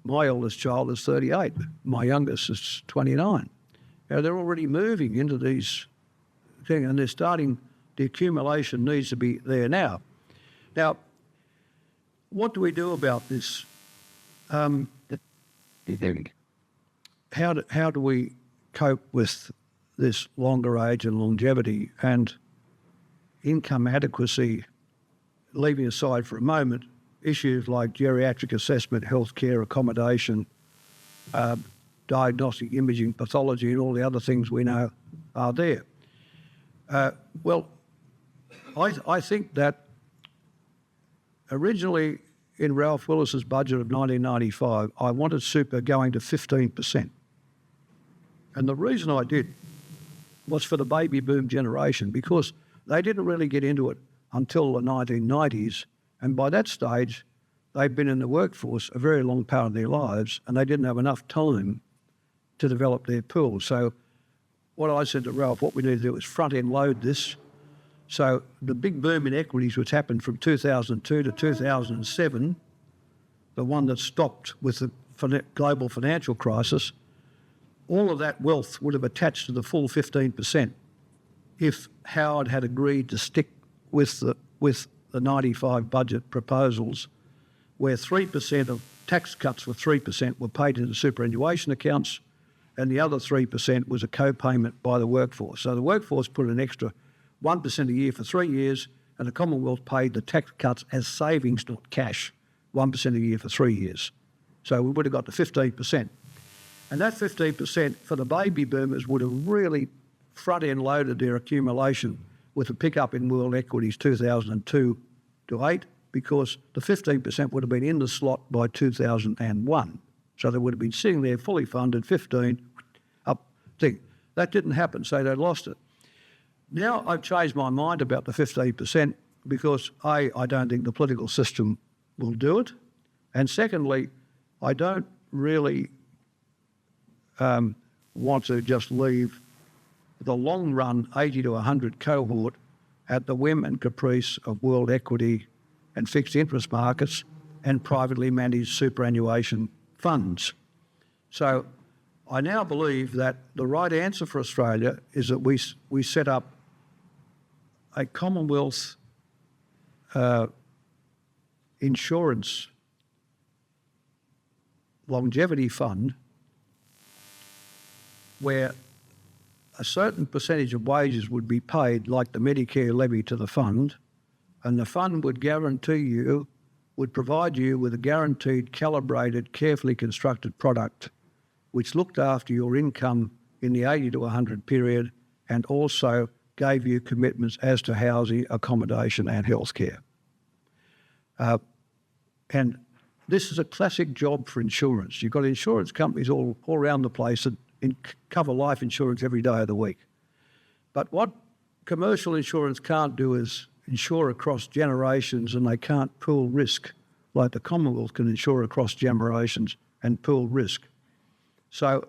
my eldest child is 38. My youngest is 29. They're already moving into these things, and they're starting, the accumulation needs to be there now. Now, what do we do about this? How do we cope with this longer age and longevity and income adequacy, leaving aside for a moment issues like geriatric assessment, healthcare, accommodation, diagnostic imaging, pathology, and all the other things we know are there? Well, I think that originally in Ralph Willis's budget of 1995, I wanted super going to 15%. And the reason I did was for the baby boom generation, because they didn't really get into it until the 1990s. And by that stage, they'd been in the workforce a very long part of their lives, and they didn't have enough time to develop their pool. So what I said to Ralph, what we need to do is front-end load this. So the big boom in equities, which happened from 2002 to 2007, the one that stopped with the global financial crisis, all of that wealth would have attached to the full 15% if Howard had agreed to stick with the 95 budget proposals, where 3% of tax cuts for 3% were paid into superannuation accounts, and the other 3% was a co-payment by the workforce. So the workforce put an extra 1% a year for 3 years, and the Commonwealth paid the tax cuts as savings, not cash, 1% a year for 3 years. So we would have got to 15%. And that 15% for the baby boomers would have really front-end loaded their accumulation with a pickup in world equities 2002 to 8, because the 15% would have been in the slot by 2001. So they would have been sitting there fully funded, 15 up thing. That didn't happen, so they lost it. Now I've changed my mind about the 15% because I don't think the political system will do it. And secondly, I don't really want to just leave the long run 80 to 100 cohort at the whim and caprice of world equity and fixed interest markets and privately managed superannuation funds. So I now believe that the right answer for Australia is that we set up a Commonwealth insurance longevity fund where a certain percentage of wages would be paid like the Medicare levy to the fund, and the fund would provide you with a guaranteed, calibrated, carefully constructed product which looked after your income in the 80 to 100 period and also gave you commitments as to housing, accommodation and healthcare. And this is a classic job for insurance. You've got insurance companies all around the place that cover life insurance every day of the week. But what commercial insurance can't do is insure across generations, and they can't pool risk like the Commonwealth can insure across generations and pool risk. So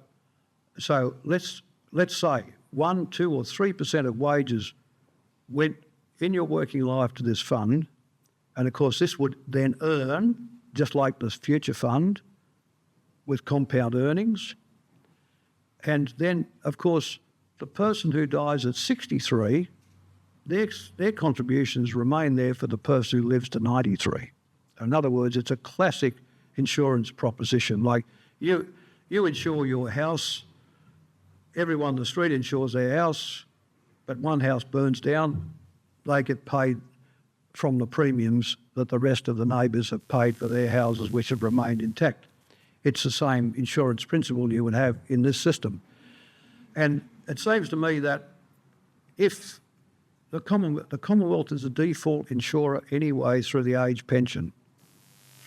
let's say 1, 2 or 3% of wages went in your working life to this fund, and of course this would then earn, just like the future fund, with compound earnings. And then, of course, the person who dies at 63, their contributions remain there for the person who lives to 93. In other words, it's a classic insurance proposition. Like you insure your house, everyone on the street insures their house, but one house burns down, they get paid from the premiums that the rest of the neighbours have paid for their houses, which have remained intact. It's the same insurance principle you would have in this system. And it seems to me that if the Commonwealth is a default insurer anyway through the age pension,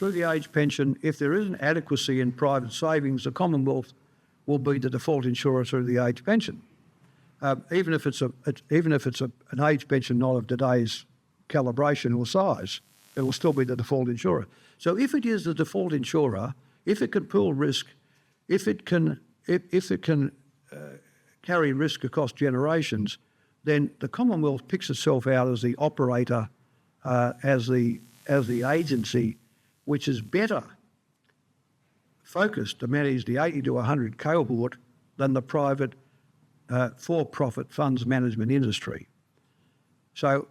if there isn't adequacy in private savings, the Commonwealth will be the default insurer through the age pension. Even if it's an age pension not of today's calibration or size, it will still be the default insurer. So if it is the default insurer, if it can pool risk, if it can carry risk across generations, then the Commonwealth picks itself out as the operator, as the agency, which is better focused to manage the 80 to 100 cohort than the private for-profit funds management industry. So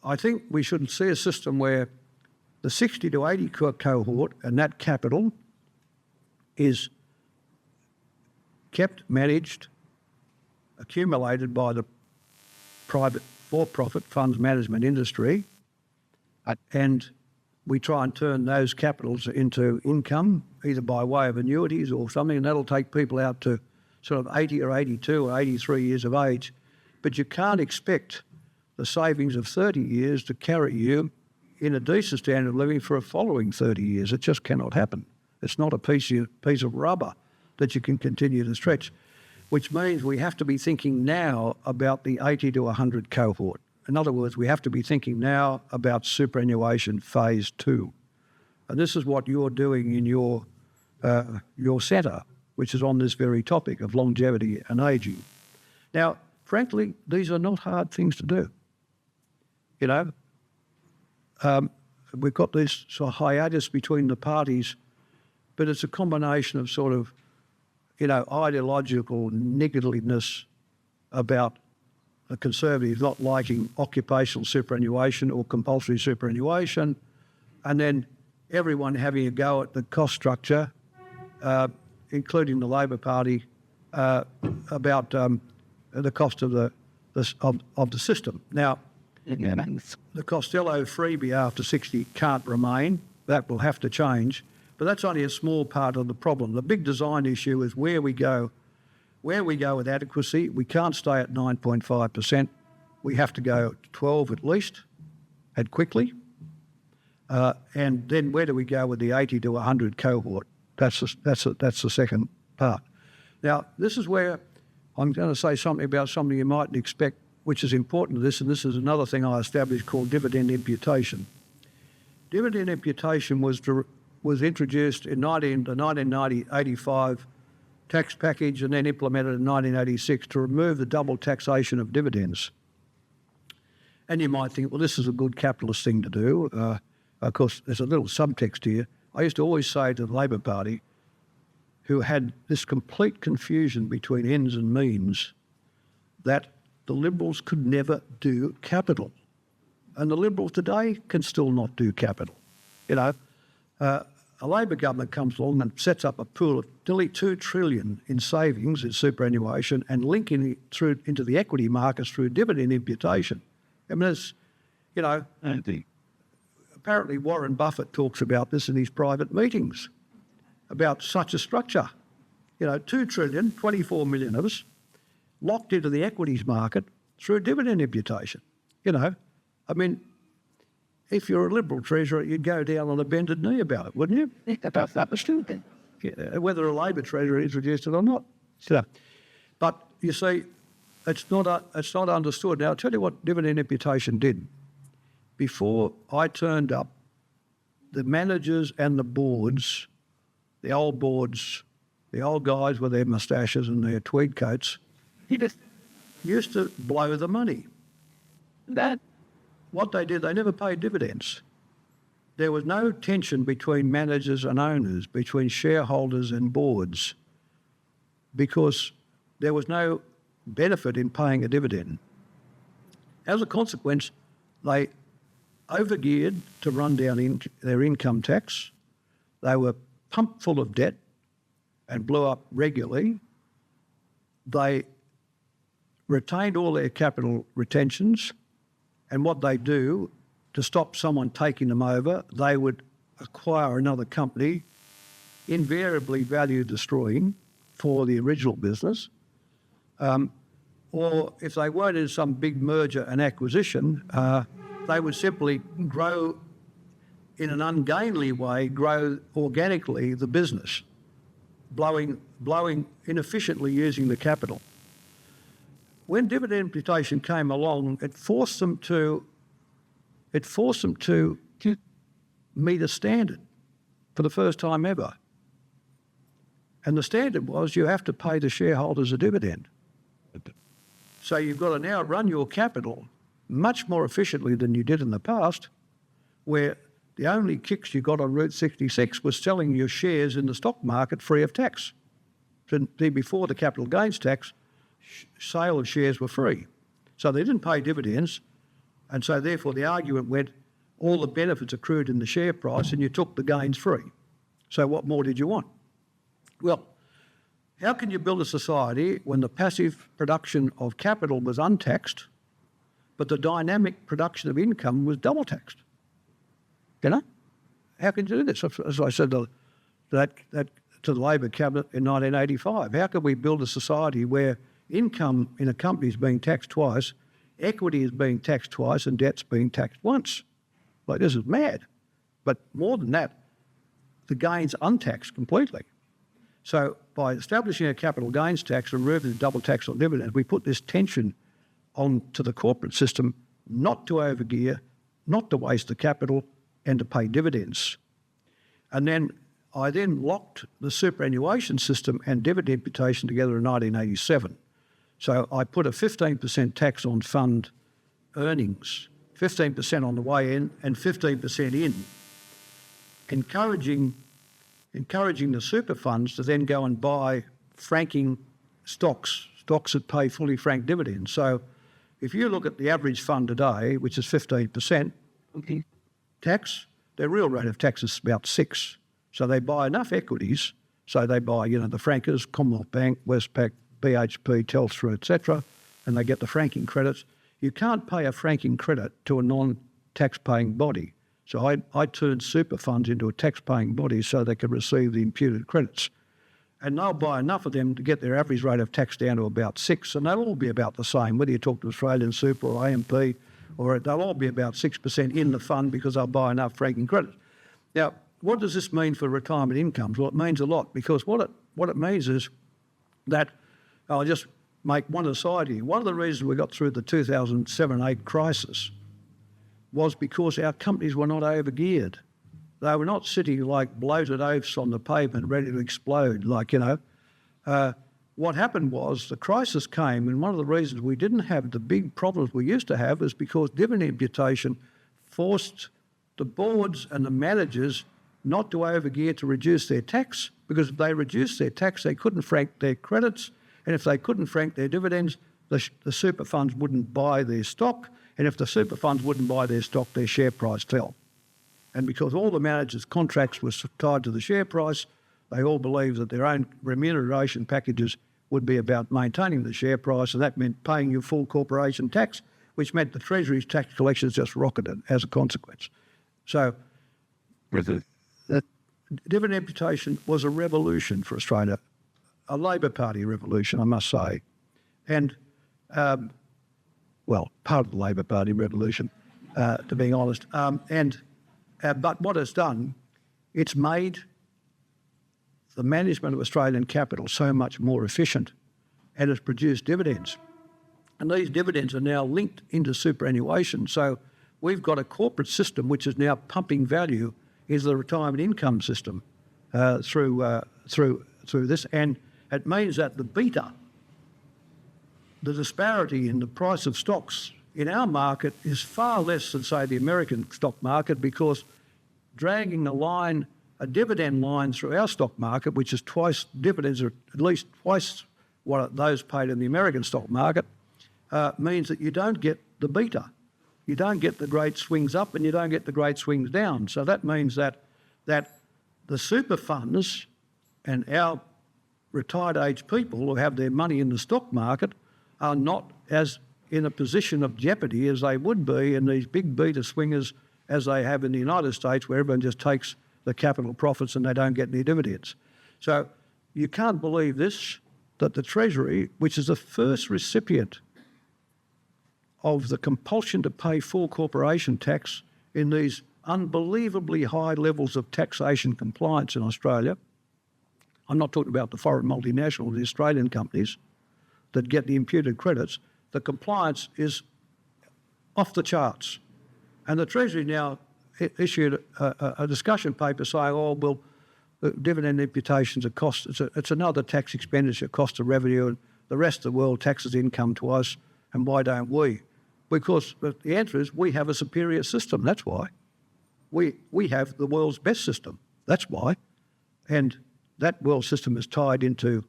I think we should see a system where the 60 to 80 cohort and that capital is kept, managed, accumulated by the private for-profit funds management industry, and we try and turn those capitals into income, either by way of annuities or something, and that'll take people out to sort of 80 or 82 or 83 years of age. But you can't expect the savings of 30 years to carry you in a decent standard of living for a following 30 years. It just cannot happen. It's not a piece of rubber that you can continue to stretch, which means we have to be thinking now about the 80 to 100 cohort. In other words, we have to be thinking now about superannuation phase 2. And this is what you're doing in your centre, which is on this very topic of longevity and ageing. Now, frankly, these are not hard things to do. You know, we've got this sort of hiatus between the parties, but it's a combination of sort of, you know, ideological negativeness about the Conservatives not liking occupational superannuation or compulsory superannuation, and then everyone having a go at the cost structure, including the Labor Party, about the cost of the system. Now, the Costello freebie after 60 can't remain. That will have to change. But that's only a small part of the problem. The big design issue is where we go. Where we go with adequacy, we can't stay at 9.5%. We have to go to 12 at least, and quickly. And then where do we go with the 80 to 100 cohort? That's the second part. Now, this is where I'm going to say something about something you mightn't expect, which is important to this, and this is another thing I established called dividend imputation. Dividend imputation was introduced in the 1985 tax package and then implemented in 1986 to remove the double taxation of dividends. And you might think, well, this is a good capitalist thing to do. Of course, there's a little subtext here. I used to always say to the Labor Party, who had this complete confusion between ends and means, that the Liberals could never do capital. And the Liberals today can still not do capital. You know, a Labor government comes along and sets up a pool of nearly $2 trillion in savings in superannuation and linking it through into the equity markets through dividend imputation. I mean, it's, you know, apparently Warren Buffett talks about this in his private meetings, about such a structure. You know, $2 trillion, 24 million of us, locked into the equities market through dividend imputation. You know, I mean, if you're a Liberal Treasurer, you'd go down on a bended knee about it, wouldn't you? About that was stupid. Yeah, whether a Labor Treasurer introduced it or not. So, but you see, it's not understood. Now, I'll tell you what dividend imputation did. Before I turned up, the managers and the boards, the old guys with their moustaches and their tweed coats, used to blow the money. What they did, they never paid dividends. There was no tension between managers and owners, between shareholders and boards, because there was no benefit in paying a dividend. As a consequence, they overgeared to run down their income tax. They were pumped full of debt and blew up regularly. They retained all their capital retentions, and what they do to stop someone taking them over, they would acquire another company, invariably value destroying for the original business. Or if they weren't in some big merger and acquisition, they would simply grow in an ungainly way, grow organically the business, blowing inefficiently using the capital. When dividend imputation came along, it forced them to meet a standard for the first time ever. And the standard was you have to pay the shareholders a dividend. So you've got to now run your capital much more efficiently than you did in the past, where the only kicks you got on Route 66 was selling your shares in the stock market free of tax. Before the capital gains tax, sale of shares were free. So they didn't pay dividends, and so therefore the argument went, all the benefits accrued in the share price and you took the gains free. So what more did you want? Well, how can you build a society when the passive production of capital was untaxed, but the dynamic production of income was double taxed? You know? How can you do this? As I said to the Labor cabinet in 1985, how can we build a society where income in a company is being taxed twice, equity is being taxed twice, and debt's being taxed once? Like, this is mad. But more than that, the gains untaxed completely. So by establishing a capital gains tax and removing the double tax on dividends, we put this tension onto the corporate system not to overgear, not to waste the capital, and to pay dividends. And then I locked the superannuation system and dividend imputation together in 1987. So I put a 15% tax on fund earnings, 15% on the way in and 15% in, encouraging the super funds to then go and buy franking stocks that pay fully franked dividends. So if you look at the average fund today, which is 15% tax, their real rate of tax is about 6%. So they buy enough equities, so they buy, the frankers, Commonwealth Bank, Westpac, BHP, Telstra, etc., and they get the franking credits. You can't pay a franking credit to a non-tax-paying body. So I turned super funds into a tax-paying body so they could receive the imputed credits. And they'll buy enough of them to get their average rate of tax down to about 6, and they'll all be about the same, whether you talk to Australian Super or AMP, or they'll all be about 6% in the fund because they'll buy enough franking credits. Now, what does this mean for retirement incomes? Well, it means a lot, because what it means is that, I'll just make one aside here. One of the reasons we got through the 2007-8 crisis was because our companies were not overgeared. They were not sitting like bloated oafs on the pavement ready to explode. What happened was the crisis came, and one of the reasons we didn't have the big problems we used to have is because dividend imputation forced the boards and the managers not to overgear to reduce their tax, because if they reduced their tax, they couldn't frank their credits, and if they couldn't frank their dividends, the super funds wouldn't buy their stock, and if the super funds wouldn't buy their stock, their share price fell. And because all the managers' contracts were tied to the share price, they all believed that their own remuneration packages would be about maintaining the share price, and that meant paying you full corporation tax, which meant the Treasury's tax collections just rocketed as a consequence. So dividend imputation was a revolution for Australia, a Labor Party revolution, I must say. And, part of the Labor Party revolution, to be honest. But what it's done, it's made the management of Australian capital so much more efficient, and it's produced dividends. And these dividends are now linked into superannuation. So we've got a corporate system which is now pumping value into the retirement income system through this. And it means that the beta, the disparity in the price of stocks in our market is far less than, say, the American stock market, because dragging a dividend line through our stock market, which is twice, dividends are at least twice what those paid in the American stock market, means that you don't get the beta. You don't get the great swings up and you don't get the great swings down. So that means that the super funds and our retired age people who have their money in the stock market are not as in a position of jeopardy as they would be in these big beta swingers as they have in the United States, where everyone just takes the capital profits and they don't get any dividends. So you can't believe this, that the Treasury, which is the first recipient of the compulsion to pay full corporation tax in these unbelievably high levels of taxation compliance in Australia. I'm not talking about the foreign multinationals, the Australian companies that get the imputed credits. The compliance is off the charts. And the Treasury now issued a discussion paper saying, dividend imputation's a cost, it's another tax expenditure, cost of revenue, and the rest of the world taxes income to us, and why don't we? Because the answer is we have a superior system, that's why. We have the world's best system, that's why. And that world system is tied into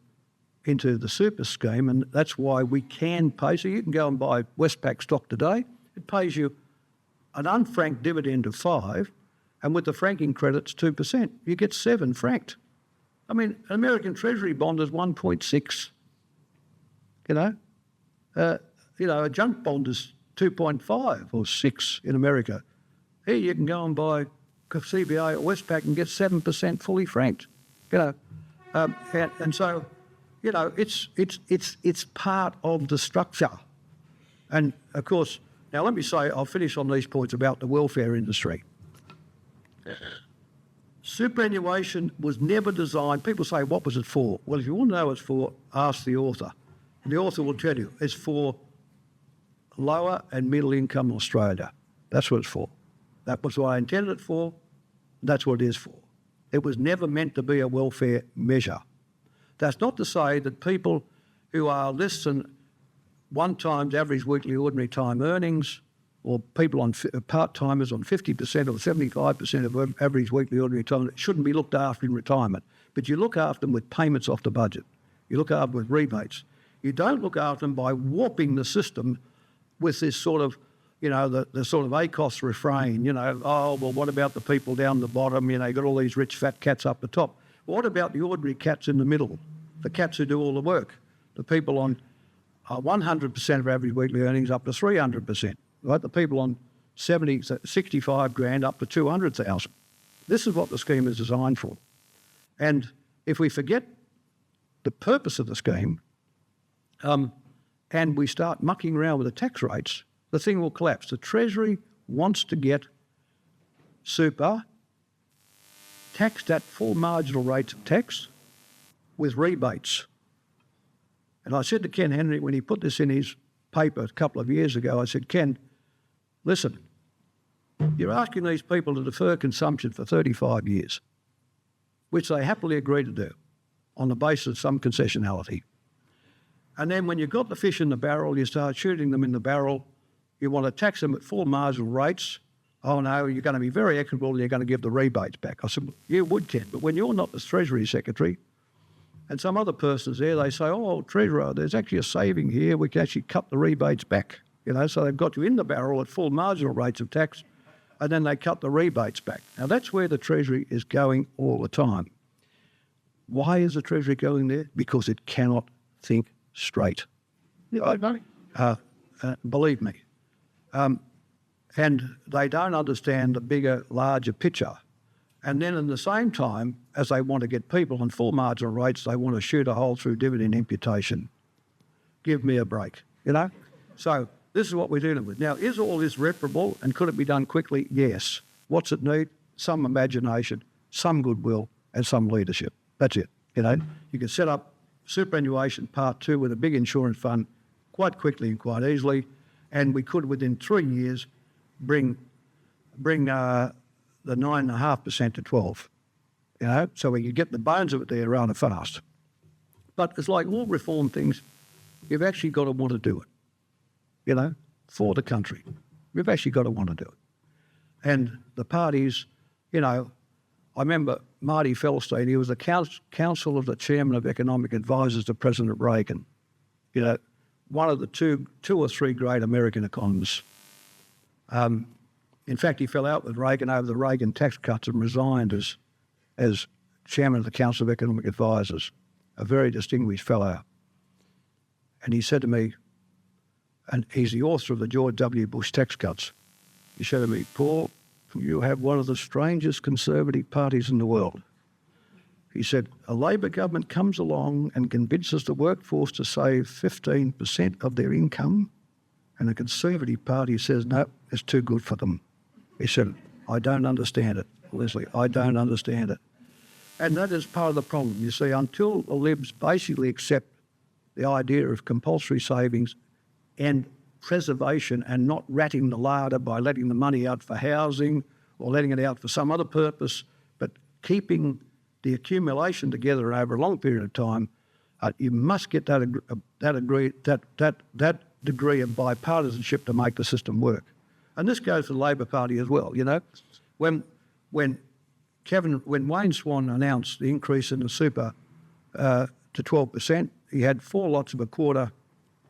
the super scheme, and that's why we can pay. So you can go and buy Westpac stock today, it pays you an unfranked dividend of 5%, and with the franking credits 2%, you get 7 franked. I mean, an American Treasury bond is 1.6. A junk bond is 2.5 or 6 in America. Here you can go and buy CBA or Westpac and get 7% fully franked. And so, it's part of the structure. And of course, now let me say, I'll finish on these points about the welfare industry. Superannuation was never designed. People say, what was it for? Well, if you want to know what it's for, ask the author. And the author will tell you it's for lower and middle income Australia. That's what it's for. That was what I intended it for. That's what it is for. It was never meant to be a welfare measure. That's not to say that people who are less than 1 times average weekly ordinary time earnings, or people on part-timers on 50% or 75% of average weekly ordinary time, shouldn't be looked after in retirement. But you look after them with payments off the budget. You look after them with rebates. You don't look after them by warping the system with this sort of, the sort of ACOS refrain, what about the people down the bottom? You got all these rich fat cats up the top. What about the ordinary cats in the middle, the cats who do all the work, the people on 100% of average weekly earnings up to 300%, right? The people on 65 grand up to 200,000. This is what the scheme is designed for. And if we forget the purpose of the scheme and we start mucking around with the tax rates, the thing will collapse. The Treasury wants to get super taxed at full marginal rates of tax with rebates. And I said to Ken Henry, when he put this in his paper a couple of years ago, I said, Ken, listen, you're asking these people to defer consumption for 35 years, which they happily agree to do on the basis of some concessionality. And then when you've got the fish in the barrel, you start shooting them in the barrel. You want to tax them at full marginal rates. Oh no, you're going to be very equitable and you're going to give the rebates back. I said, you would, Ken, but when you're not the Treasury Secretary and some other person's there, they say, oh, Treasurer, there's actually a saving here. We can actually cut the rebates back. So they've got you in the barrel at full marginal rates of tax and then they cut the rebates back. Now that's where the Treasury is going all the time. Why is the Treasury going there? Because it cannot think straight. Believe me. And they don't understand the bigger, larger picture. And then in the same time, as they want to get people on full marginal rates, they want to shoot a hole through dividend imputation. Give me a break, So this is what we're dealing with. Now, is all this reparable and could it be done quickly? Yes. What's it need? Some imagination, some goodwill and some leadership. That's it. You can set up superannuation part 2 with a big insurance fund quite quickly and quite easily. And we could, within 3 years, bring the 9.5% to 12, so we can get the bones of it there rather fast. But it's like all reform things, you've actually got to want to do it, for the country. You've actually got to want to do it. And the parties, I remember Marty Feldstein, he was the counsel of the chairman of economic advisors to President Reagan, one of the two or three great American economists. In fact, he fell out with Reagan over the Reagan tax cuts and resigned as chairman of the Council of Economic Advisors, a very distinguished fellow. And he said to me, and he's the author of the George W. Bush tax cuts, he said to me, Paul, you have one of the strangest conservative parties in the world. He said, a Labor government comes along and convinces the workforce to save 15% of their income, and the Conservative Party says, no, it's too good for them. He said, I don't understand it, Leslie. I don't understand it. And that is part of the problem. You see, until the Libs basically accept the idea of compulsory savings and preservation and not ratting the larder by letting the money out for housing or letting it out for some other purpose, but keeping the accumulation together over a long period of time, you must get that degree of bipartisanship to make the system work. And this goes for the Labor Party as well. When Wayne Swan announced the increase in the super to 12%, he had 4 lots of a quarter,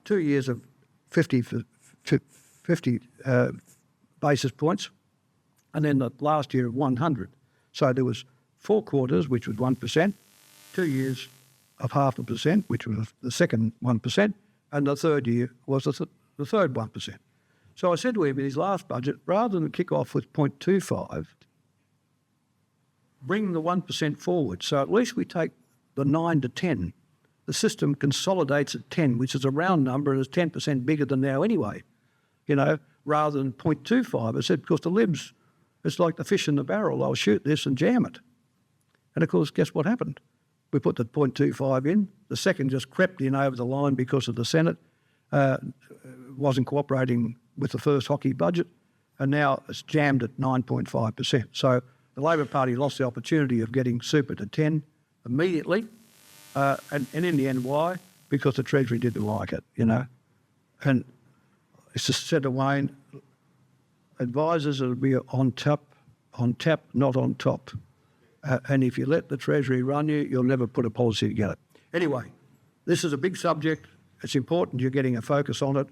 2 years of 50 basis points, and then the last year of 100. So there was 4 quarters, which was 1%, 2 years of 0.5%, which was the second 1%, and the third year was the third 1%. So I said to him in his last budget, rather than kick off with 0.25, bring the 1% forward. So at least we take the 9 to 10. The system consolidates at 10, which is a round number and is 10% bigger than now anyway, rather than 0.25. I said, because the Libs, it's like the fish in the barrel. They'll shoot this and jam it. And of course, guess what happened? We put the 0.25 in. The second just crept in over the line because of the Senate wasn't cooperating with the first hockey budget, and now it's jammed at 9.5%. So the Labor Party lost the opportunity of getting super to 10 immediately. And in the end, why? Because the Treasury didn't like it, And it's just said to Wayne, advisors will be on tap, not on top. And if you let the Treasury run you, you'll never put a policy together. Anyway, this is a big subject. It's important you're getting a focus on it.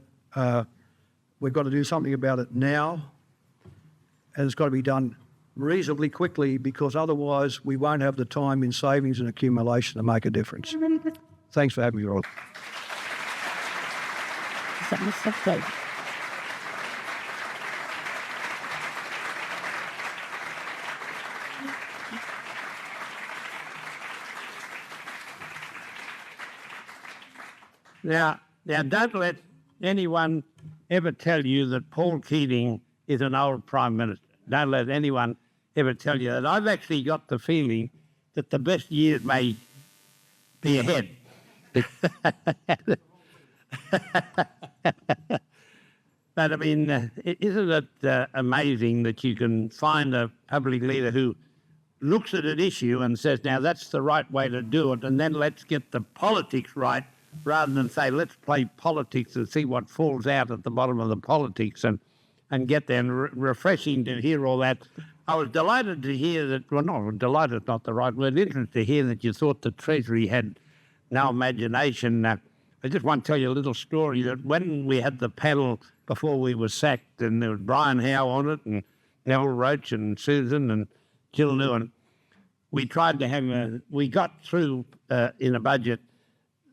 We've got to do something about it now, and it's got to be done reasonably quickly, because otherwise we won't have the time in savings and accumulation to make a difference. Thanks for having me, Rod. Now, don't let anyone ever tell you that Paul Keating is an old Prime Minister. Don't let anyone ever tell you that. I've actually got the feeling that the best years may be ahead. But, I mean, isn't it amazing that you can find a public leader who looks at an issue and says, now that's the right way to do it, and then let's get the politics right, rather than say, let's play politics and see what falls out at the bottom of the politics and get there. And refreshing to hear all that. I was delighted to hear that, well, no, delighted not the right word, interested to hear that you thought the Treasury had no imagination. I just want to tell you a little story that when we had the panel before we were sacked, and there was Brian Howe on it, and Neville Roach and Susan and Jill Newen, we tried to have we got through in a budget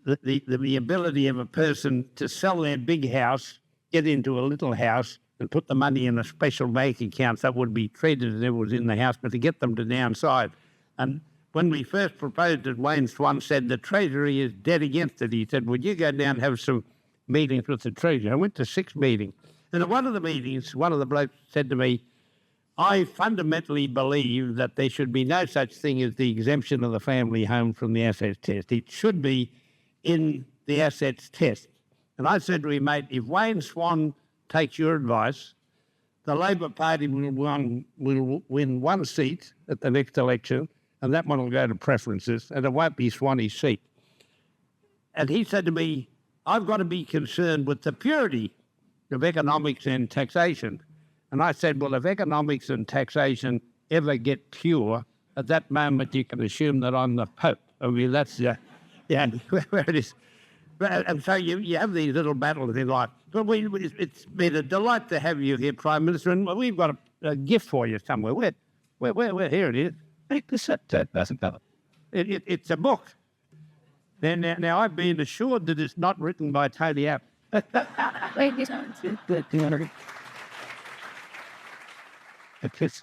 the ability of a person to sell their big house, get into a little house, and put the money in a special bank account that would be treated as if it was in the house, but to get them to downsize. And when we first proposed it, Wayne Swan said, the Treasury is dead against it. He said, would you go down and have some meetings with the Treasury? I went to 6 meetings. And at one of the meetings, one of the blokes said to me, I fundamentally believe that there should be no such thing as the exemption of the family home from the assets test. It should be in the assets test. And I said to him, mate, if Wayne Swan takes your advice, the Labor Party will win 1 seat at the next election, and that one will go to preferences, and it won't be Swanee's seat. And he said to me, I've got to be concerned with the purity of economics and taxation. And I said, well, if economics and taxation ever get pure, at that moment you can assume that I'm the Pope. I mean, that's where it is. And so you have these little battles in life. But it's been a delight to have you here, Prime Minister, and we've got a gift for you somewhere. Where here it is. It's a book. Now I've been assured that it's not written by Tony App. It's